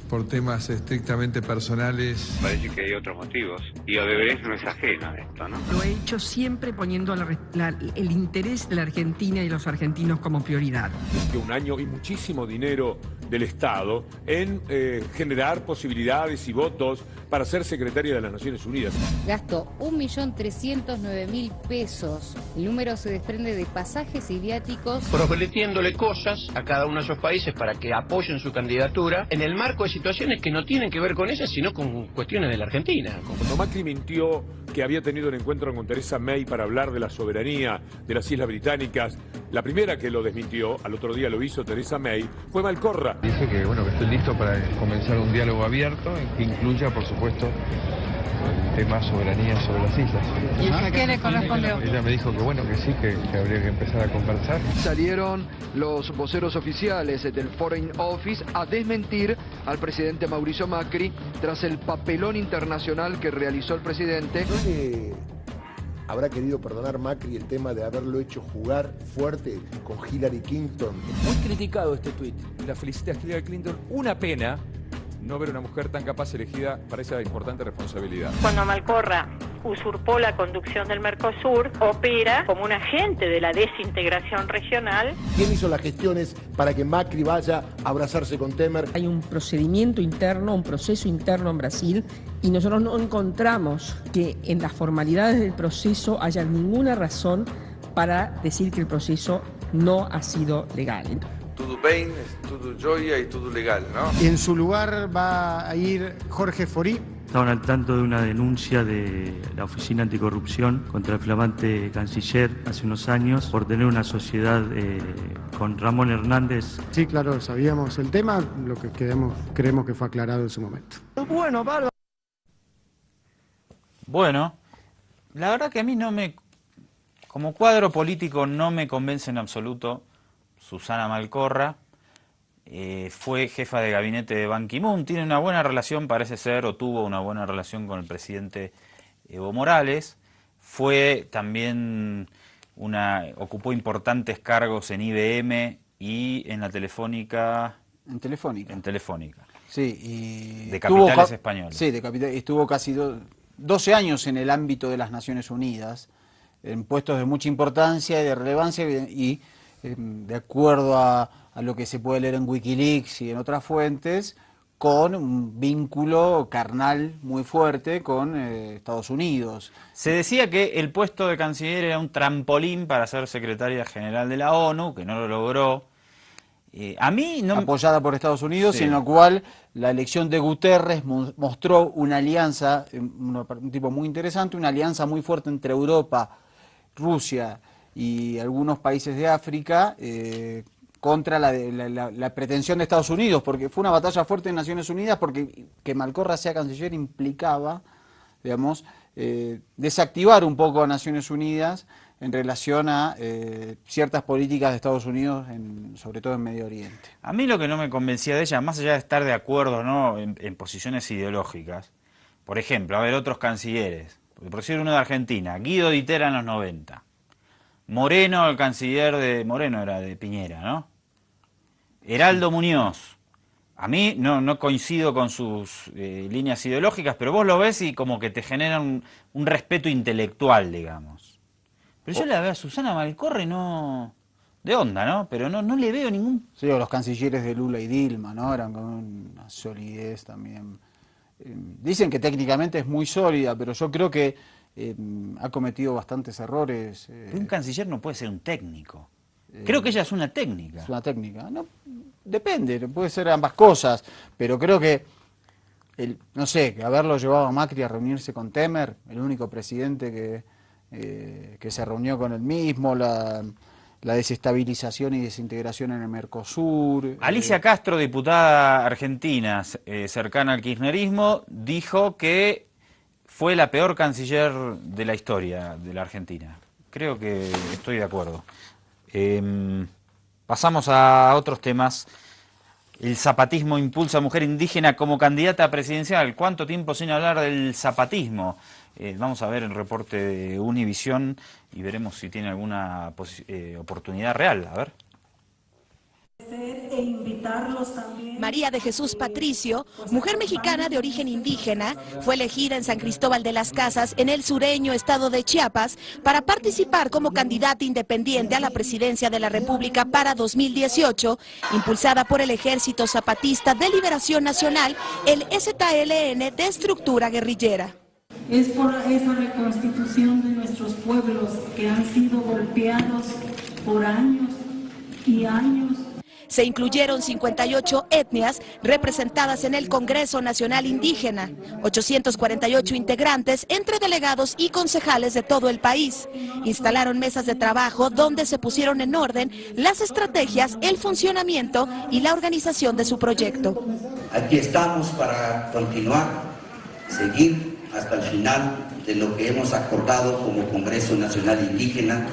S20: por temas estrictamente personales.
S22: Parece que hay otros motivos. Y Odebrecht no es ajeno a esto, ¿no?
S21: Lo he hecho siempre poniendo el interés de la Argentina y los argentinos como prioridad.
S23: Que un año y muchísimo dinero
S1: del Estado en generar posibilidades y votos para ser secretaria de las Naciones Unidas.
S5: Gastó 1.309.000 pesos. El número se desprende de pasajes y viáticos.
S23: Prometiéndole cosas a cada uno de esos países para que apoyen su candidatura en el marco de situaciones que no tienen que ver con ella, sino con cuestiones de la Argentina.
S1: Cuando Macri mintió que había tenido un encuentro con Theresa May para hablar de la soberanía de las Islas Británicas, la primera que lo desmintió, al otro día lo hizo Theresa May, fue Malcorra.
S20: Dije que estoy listo para comenzar un diálogo abierto que incluya, por supuesto, el tema soberanía sobre las islas.
S5: ¿Y qué le correspondió?
S20: Ella me dijo que sí, que habría que empezar a conversar.
S24: Salieron los voceros oficiales del Foreign Office a desmentir al presidente Mauricio Macri tras el papelón internacional que realizó el presidente.
S25: Habrá querido perdonar Macri el tema de haberlo hecho jugar fuerte con Hillary Clinton.
S26: Muy criticado este tuit. La felicita a Hillary Clinton. Una pena no ver una mujer tan capaz elegida para esa importante responsabilidad.
S27: Cuando Malcorra usurpó la conducción del Mercosur, opera como un agente de la desintegración regional.
S25: ¿Quién hizo las gestiones para que Macri vaya a abrazarse con Temer?
S21: Hay un procedimiento interno, un proceso interno en Brasil, y nosotros no encontramos que en las formalidades del proceso haya ninguna razón para decir que el proceso no ha sido legal.
S28: Todo bien, todo joya y todo legal, ¿no?
S29: Y en su lugar va a ir Jorge Forí.
S30: Estaban al tanto de una denuncia de la Oficina Anticorrupción contra el flamante canciller hace unos años por tener una sociedad con Ramón Hernández.
S29: Sí, claro, sabíamos el tema, lo que creemos que fue aclarado en su momento.
S27: Bueno, bárbaro.
S2: Bueno, la verdad que a mí como cuadro político no me convence en absoluto Susana Malcorra. Fue jefa de gabinete de Ban Ki-moon, tiene una buena relación, parece ser, o tuvo una buena relación con el presidente Evo Morales. Fue también ocupó importantes cargos en IBM y en la Telefónica.
S3: En Telefónica.
S2: En Telefónica.
S3: Sí, y
S2: de capitales españoles.
S3: Sí, estuvo casi 12 años en el ámbito de las Naciones Unidas, en puestos de mucha importancia y de relevancia, y de acuerdo a lo que se puede leer en Wikileaks y en otras fuentes, con un vínculo carnal muy fuerte con Estados Unidos.
S2: Se decía que el puesto de canciller era un trampolín para ser secretaria general de la ONU, que no lo logró. A mí no...
S3: Apoyada por Estados Unidos,
S2: sí.
S3: Y en lo cual la elección de Guterres mostró una alianza, un tipo muy interesante, una alianza muy fuerte entre Europa, Rusia y algunos países de África, contra la pretensión de Estados Unidos, porque fue una batalla fuerte en Naciones Unidas, porque que Malcorra sea canciller implicaba, digamos, desactivar un poco a Naciones Unidas en relación a ciertas políticas de Estados Unidos, sobre todo en Medio Oriente.
S2: A mí lo que no me convencía de ella, más allá de estar de acuerdo, ¿no?, en posiciones ideológicas, por ejemplo, a ver, otros cancilleres, por decir uno de Argentina, Guido Di Terra en los 90, Moreno, el canciller de Moreno era de Piñera, ¿no? Heraldo Muñoz. A mí no coincido con sus líneas ideológicas, pero vos lo ves y como que te genera un respeto intelectual, digamos. Pero yo la veo a Susana Malcorra y no... de onda, ¿no? Pero no le veo ningún...
S3: Sí, o los cancilleres de Lula y Dilma, ¿no? Eran con una solidez también. Dicen que técnicamente es muy sólida, pero yo creo que ha cometido bastantes errores.
S2: Pero un canciller no puede ser un técnico. Creo que ella es una técnica.
S3: Es una técnica. No, depende, puede ser ambas cosas, pero creo que, no sé, que haberlo llevado a Macri a reunirse con Temer, el único presidente que se reunió con él mismo, la desestabilización y desintegración en el Mercosur.
S2: Alicia Castro, diputada argentina cercana al kirchnerismo, dijo que fue la peor canciller de la historia de la Argentina. Creo que estoy de acuerdo. Pasamos a otros temas. El zapatismo impulsa a mujer indígena como candidata presidencial. ¿Cuánto tiempo sin hablar del zapatismo? Vamos a ver el reporte de Univisión y veremos si tiene alguna oportunidad real. A ver.
S31: E invitarlos también.
S4: María de Jesús Patricio, mujer mexicana de origen indígena, fue elegida en San Cristóbal de las Casas, en el sureño estado de Chiapas, para participar como candidata independiente a la presidencia de la República para 2018, impulsada por el Ejército Zapatista de Liberación Nacional, el EZLN de estructura guerrillera.
S6: Es por esa reconstitución de nuestros pueblos que han sido golpeados por años y años.
S4: Se incluyeron 58 etnias representadas en el Congreso Nacional Indígena, 848 integrantes entre delegados y concejales de todo el país. Instalaron mesas de trabajo donde se pusieron en orden las estrategias, el funcionamiento y la organización de su proyecto.
S7: Aquí estamos para continuar, seguir hasta el final de lo que hemos acordado como Congreso Nacional Indígena.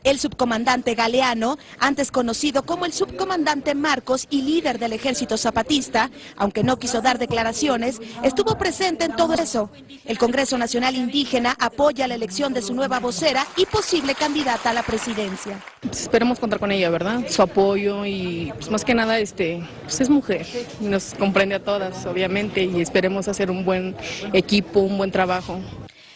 S4: El subcomandante Galeano, antes conocido como el subcomandante Marcos y líder del Ejército Zapatista, aunque no quiso dar declaraciones, estuvo presente en todo eso. El Congreso Nacional Indígena apoya la elección de su nueva vocera y posible candidata a la presidencia.
S8: Esperemos contar con ella, ¿verdad? Su apoyo y pues más que nada pues es mujer, nos comprende a todas obviamente y esperemos hacer un buen equipo, un buen trabajo.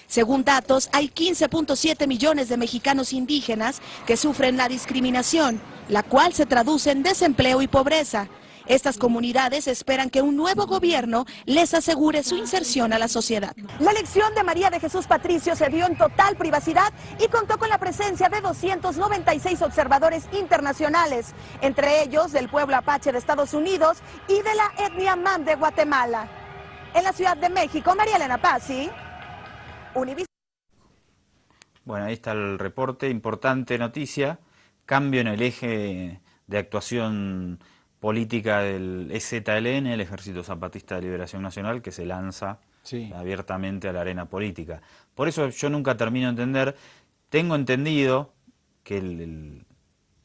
S4: Según datos, hay 15.7 millones de mexicanos indígenas que sufren la discriminación, la cual se traduce en desempleo y pobreza. Estas comunidades esperan que un nuevo gobierno les asegure su inserción a la sociedad. La elección de María de Jesús Patricio se dio en total privacidad y contó con la presencia de 296 observadores internacionales, entre ellos del pueblo apache de Estados Unidos y de la etnia Mam de Guatemala. En la Ciudad de México, María Elena Pazzi, Univisión.
S2: Bueno, ahí está el reporte, importante noticia, cambio en el eje de actuación política del EZLN, el Ejército Zapatista de Liberación Nacional, que se lanza abiertamente a la arena política. Por eso yo nunca termino de entender, tengo entendido que el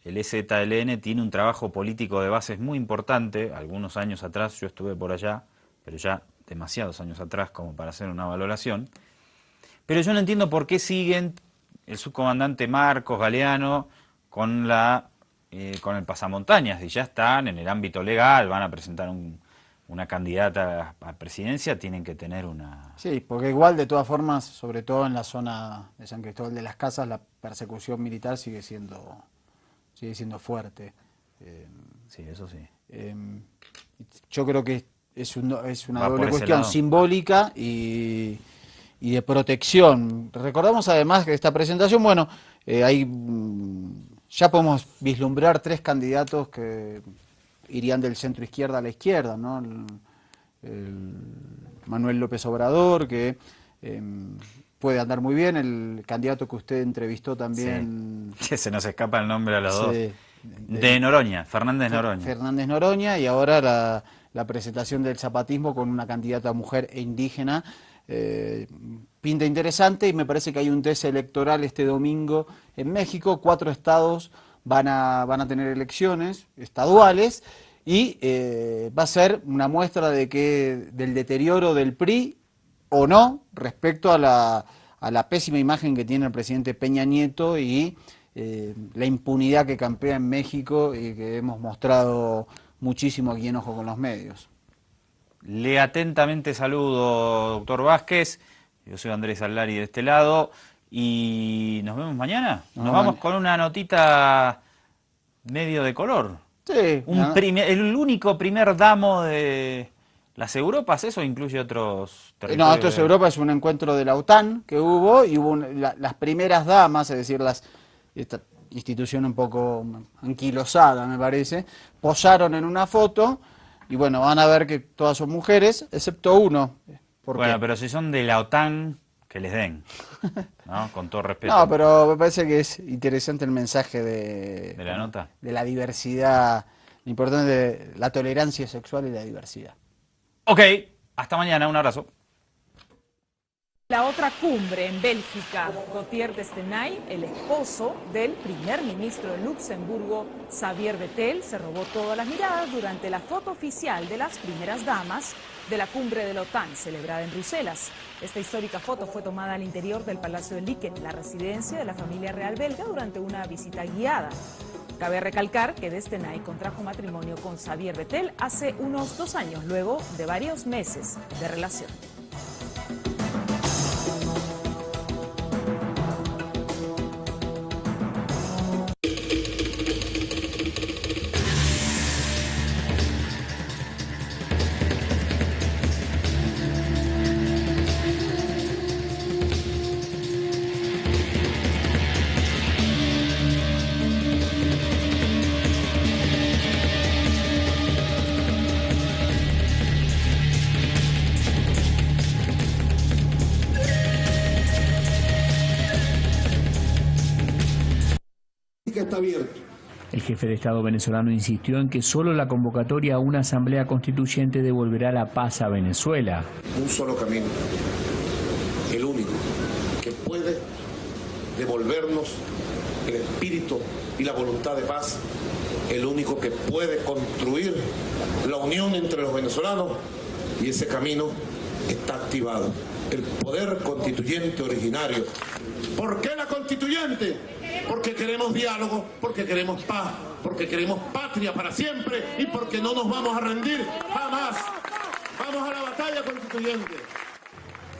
S2: EZLN tiene un trabajo político de bases muy importante. Algunos años atrás, yo estuve por allá, pero ya demasiados años atrás como para hacer una valoración. Pero yo no entiendo por qué siguen el subcomandante Marcos Galeano con el pasamontañas, y ya están en el ámbito legal, van a presentar una candidata a presidencia, tienen que tener una...
S3: Sí, porque igual de todas formas, sobre todo en la zona de San Cristóbal de las Casas, la persecución militar sigue siendo fuerte.
S2: Sí, eso sí.
S3: Yo creo que es una doble cuestión simbólica y de protección. Recordamos además que esta presentación, bueno, ya podemos vislumbrar 3 candidatos que irían del centro izquierda a la izquierda, ¿no? El Manuel López Obrador, que puede andar muy bien, el candidato que usted entrevistó también...
S2: Sí. Se nos escapa el nombre a los dos. De Noroña, Fernández Noroña.
S3: Fernández Noroña, y ahora la presentación del zapatismo con una candidata mujer e indígena. Pinta interesante, y me parece que hay un test electoral este domingo en México. 4 estados van a tener elecciones estaduales y va a ser una muestra del deterioro del PRI o no respecto a la pésima imagen que tiene el presidente Peña Nieto y la impunidad que campea en México y que hemos mostrado muchísimo aquí en Ojo con los Medios.
S2: Le atentamente saludo, doctor Vázquez. Yo soy Andrés Allari de este lado y nos vemos mañana. Nos vamos con una notita medio de color.
S3: Sí.
S2: El único primer damo de las Europas, ¿eso incluye otros territorios?
S3: No, esto es Europa, es un encuentro de la OTAN que hubo y hubo las primeras damas, es decir, esta institución un poco anquilosada, me parece, posaron en una foto. Y bueno, van a ver que todas son mujeres, excepto uno.
S2: Bueno, pero si son de la OTAN, que les den, ¿no? Con todo respeto.
S3: No, pero me parece que es interesante el mensaje
S2: de la nota.
S3: De la diversidad, lo importante de la tolerancia sexual y la diversidad.
S2: Ok, hasta mañana, un abrazo.
S9: La otra cumbre en Bélgica, Gauthier de Stenay, el esposo del primer ministro de Luxemburgo, Xavier Bettel, se robó todas las miradas durante la foto oficial de las primeras damas de la cumbre de la OTAN celebrada en Bruselas. Esta histórica foto fue tomada al interior del Palacio de Licken, la residencia de la familia real belga, durante una visita guiada. Cabe recalcar que Destiny contrajo matrimonio con Xavier Bettel hace unos 2 años, luego de varios meses de relación.
S10: Está abierto.
S11: El jefe de Estado venezolano insistió en que solo la convocatoria a una asamblea constituyente devolverá la paz a Venezuela.
S10: Un solo camino, el único, que puede devolvernos el espíritu y la voluntad de paz, el único que puede construir la unión entre los venezolanos, y ese camino está activado. El poder constituyente originario. ¿Por qué la constituyente? Porque queremos diálogo, porque queremos paz, porque queremos patria para siempre y porque no nos vamos a rendir jamás. Vamos a la batalla constituyente.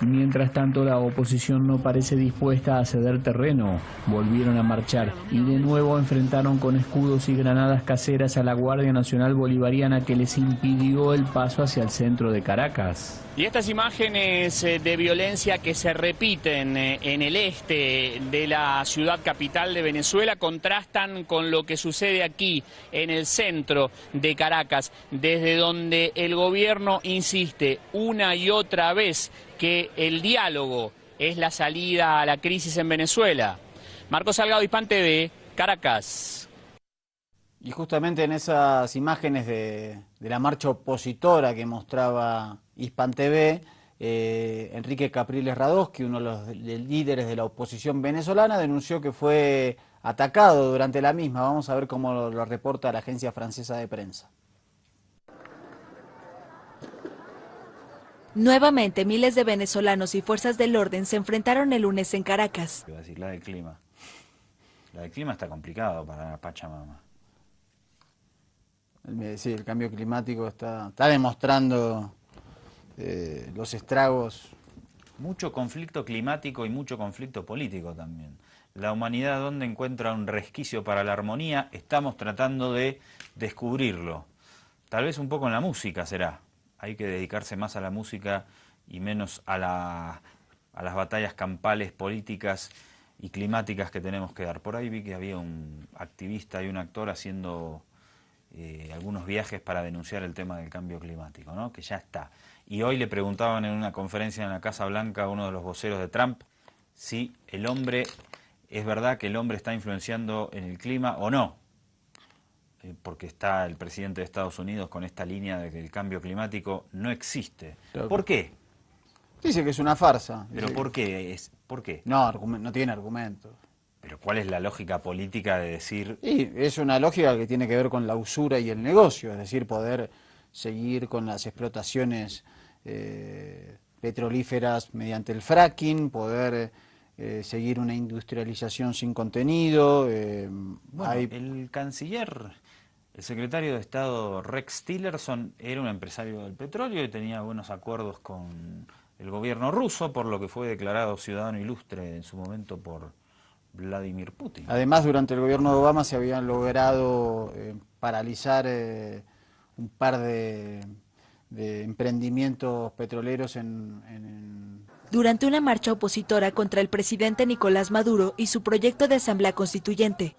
S11: Mientras tanto, la oposición no parece dispuesta a ceder terreno. Volvieron a marchar y de nuevo enfrentaron con escudos y granadas caseras a la Guardia Nacional Bolivariana, que les impidió el paso hacia el centro de Caracas.
S12: Y estas imágenes de violencia que se repiten en el este de la ciudad capital de Venezuela contrastan con lo que sucede aquí en el centro de Caracas, desde donde el gobierno insiste una y otra vez que el diálogo es la salida a la crisis en Venezuela. Marcos Salgado, Hispan TV, Caracas.
S3: Y justamente en esas imágenes de la marcha opositora que mostraba Hispan TV, Enrique Capriles Radosky, uno de los líderes de la oposición venezolana, denunció que fue atacado durante la misma. Vamos a ver cómo lo reporta la agencia francesa de prensa.
S13: Nuevamente, miles de venezolanos y fuerzas del orden se enfrentaron el lunes en Caracas.
S2: Iba a decir la del clima. La del clima está complicado para Pachamama.
S3: Sí, el cambio climático está demostrando los estragos.
S2: Mucho conflicto climático y mucho conflicto político también. La humanidad, ¿dónde encuentra un resquicio para la armonía? Estamos tratando de descubrirlo. Tal vez un poco en la música será. Hay que dedicarse más a la música y menos a las batallas campales políticas y climáticas que tenemos que dar. Por ahí vi que había un activista y un actor haciendo algunos viajes para denunciar el tema del cambio climático, ¿no? Que ya está. Y hoy le preguntaban en una conferencia en la Casa Blanca a uno de los voceros de Trump si el hombre, es verdad que el hombre está influenciando en el clima o no. Porque está el presidente de Estados Unidos con esta línea de que el cambio climático no existe. ¿Por qué?
S3: Dice que es una farsa.
S2: ¿Pero por qué? ¿Por qué?
S3: No tiene argumentos.
S2: ¿Pero cuál es la lógica política de decir...?
S3: Sí, es una lógica que tiene que ver con la usura y el negocio, es decir, poder seguir con las explotaciones petrolíferas mediante el fracking, poder seguir una industrialización sin contenido.
S2: Bueno, el canciller, el secretario de Estado Rex Tillerson era un empresario del petróleo y tenía buenos acuerdos con el gobierno ruso, por lo que fue declarado ciudadano ilustre en su momento por Vladimir Putin.
S3: Además, durante el gobierno de Obama se habían logrado paralizar un par de emprendimientos petroleros
S13: durante una marcha opositora contra el presidente Nicolás Maduro y su proyecto de asamblea constituyente.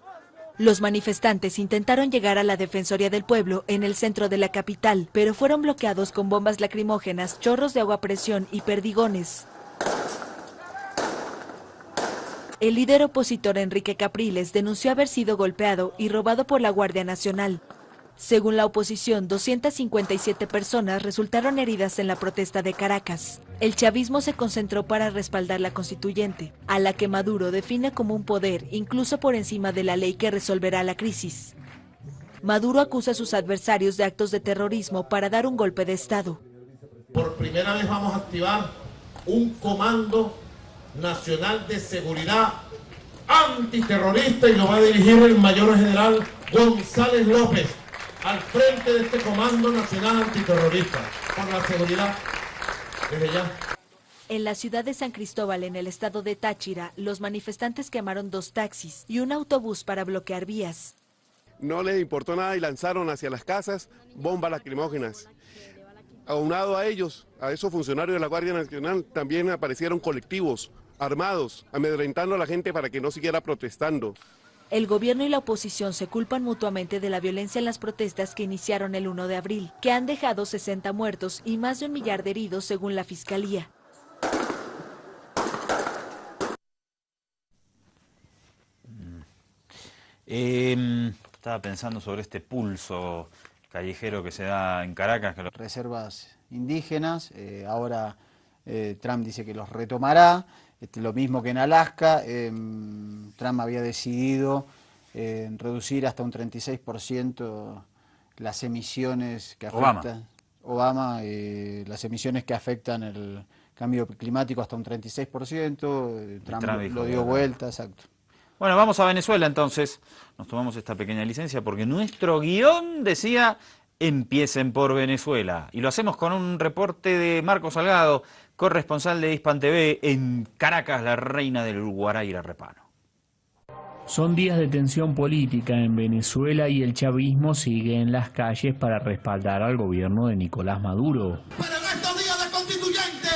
S13: Los manifestantes intentaron llegar a la Defensoría del Pueblo en el centro de la capital, pero fueron bloqueados con bombas lacrimógenas, chorros de agua a presión y perdigones. El líder opositor Enrique Capriles denunció haber sido golpeado y robado por la Guardia Nacional. Según la oposición, 257 personas resultaron heridas en la protesta de Caracas. El chavismo se concentró para respaldar la constituyente, a la que Maduro define como un poder, incluso por encima de la ley que resolverá la crisis. Maduro acusa a sus adversarios de actos de terrorismo para dar un golpe de Estado.
S10: Por primera vez vamos a activar un comando nacional de seguridad
S1: antiterrorista y lo va a dirigir el mayor general González López al frente de este Comando Nacional Antiterrorista por la seguridad desde ya.
S13: En la ciudad de San Cristóbal, en el estado de Táchira, los manifestantes quemaron 2 taxis y un autobús para bloquear vías.
S5: No les importó nada y lanzaron hacia las casas bombas lacrimógenas. Aunado a ellos, a esos funcionarios de la Guardia Nacional, también aparecieron colectivos armados, amedrentando a la gente para que no siguiera protestando.
S13: El gobierno y la oposición se culpan mutuamente de la violencia en las protestas que iniciaron el 1 de abril, que han dejado 60 muertos y más de 1 millar de heridos según la Fiscalía.
S2: Estaba pensando sobre este pulso callejero que se da en Caracas. Que
S3: reservas indígenas, ahora Trump dice que los retomará, lo mismo que en Alaska. Trump había decidido reducir hasta un 36% las emisiones que afectan... las emisiones que afectan el cambio climático hasta un 36%, Trump lo dio vuelta, exacto.
S2: Bueno, vamos a Venezuela entonces, nos tomamos esta pequeña licencia porque nuestro guión decía empiecen por Venezuela. Y lo hacemos con un reporte de Marco Salgado, corresponsal de Hispan TV en Caracas, la reina del Guaraíra Repano.
S11: Son días de tensión política en Venezuela y el chavismo sigue en las calles para respaldar al gobierno de Nicolás Maduro.
S1: Pero en estos días de constituyente,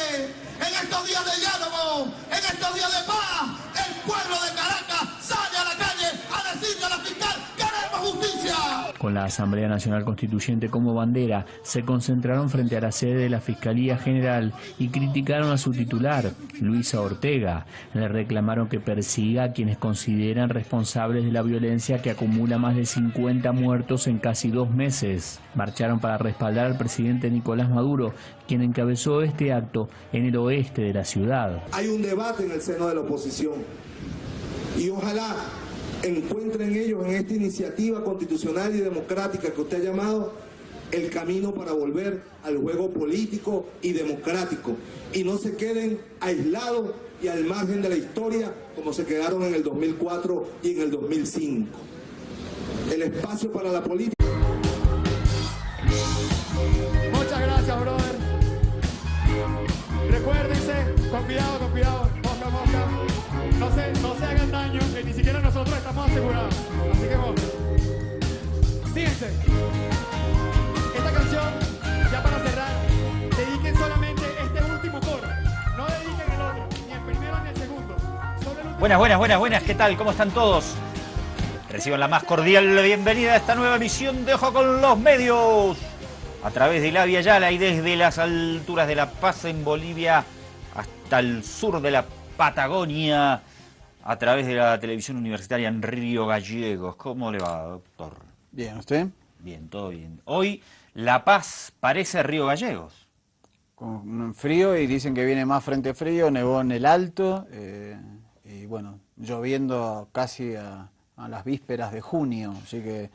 S1: en estos días de diálogo, en estos días de paz, el pueblo de Caracas sale a la calle a decirle a la fiscal: ¡queremos justicia!
S11: Con la Asamblea Nacional Constituyente como bandera, se concentraron frente a la sede de la Fiscalía General y criticaron a su titular, Luisa Ortega. Le reclamaron que persiga a quienes consideran responsables de la violencia que acumula más de 50 muertos en casi 2 meses. Marcharon para respaldar al presidente Nicolás Maduro, quien encabezó este acto en el oeste de la ciudad.
S14: Hay un debate en el seno de la oposición y ojalá encuentren ellos en esta iniciativa constitucional y democrática que usted ha llamado el camino para volver al juego político y democrático y no se queden aislados y al margen de la historia como se quedaron en el 2004 y en el 2005. El espacio para la política.
S15: Muchas gracias, brother. Recuérdense, con cuidado, mosca, mosca. No se hagan daño, que ni siquiera nosotros estamos asegurados. Así que mosca. Fíjense, esta canción, ya para cerrar, dediquen solamente este último coro. No dediquen el otro, ni el primero ni el segundo. Solo el último.
S2: Buenas, ¿qué tal? ¿Cómo están todos? Reciban la más cordial bienvenida a esta nueva emisión de Ojo con los Medios. A través de la Vía Yala y desde las alturas de La Paz en Bolivia hasta el sur de la Patagonia, a través de la televisión universitaria en Río Gallegos. ¿Cómo le va, doctor?
S3: Bien, ¿usted?
S2: Bien, todo bien. Hoy La Paz parece Río Gallegos.
S3: Con frío y dicen que viene más frente frío, nevó en el Alto y bueno, lloviendo casi a las vísperas de junio, así que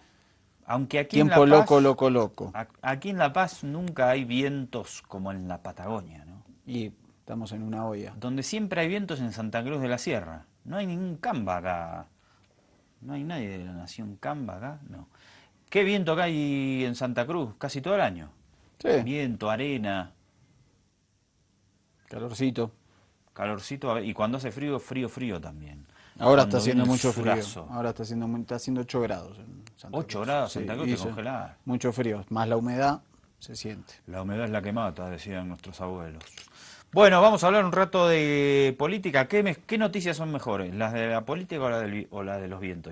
S2: aunque aquí
S3: tiempo
S2: en La Paz,
S3: loco.
S2: Aquí en La Paz nunca hay vientos como en la Patagonia, ¿no?
S3: Y estamos en una olla.
S2: Donde siempre hay vientos en Santa Cruz de la Sierra. No hay ningún Camba acá. No hay nadie de la nación Camba acá, no. ¿Qué viento acá hay en Santa Cruz? Casi todo el año.
S3: Sí.
S2: Viento, arena.
S3: Calorcito.
S2: Y cuando hace frío, frío también.
S3: Ahora
S2: Cuando
S3: está haciendo
S2: viene
S3: mucho frío.
S2: surazo.
S3: Ahora está haciendo 8 grados en Santa Cruz.
S2: 8 grados Santa Cruz,
S3: sí,
S2: te congelás.
S3: Mucho frío, más la humedad se siente.
S2: La humedad es la que mata, decían nuestros abuelos. Bueno, vamos a hablar un rato de política. ¿Qué noticias son mejores? ¿Las de la política o la de los vientos?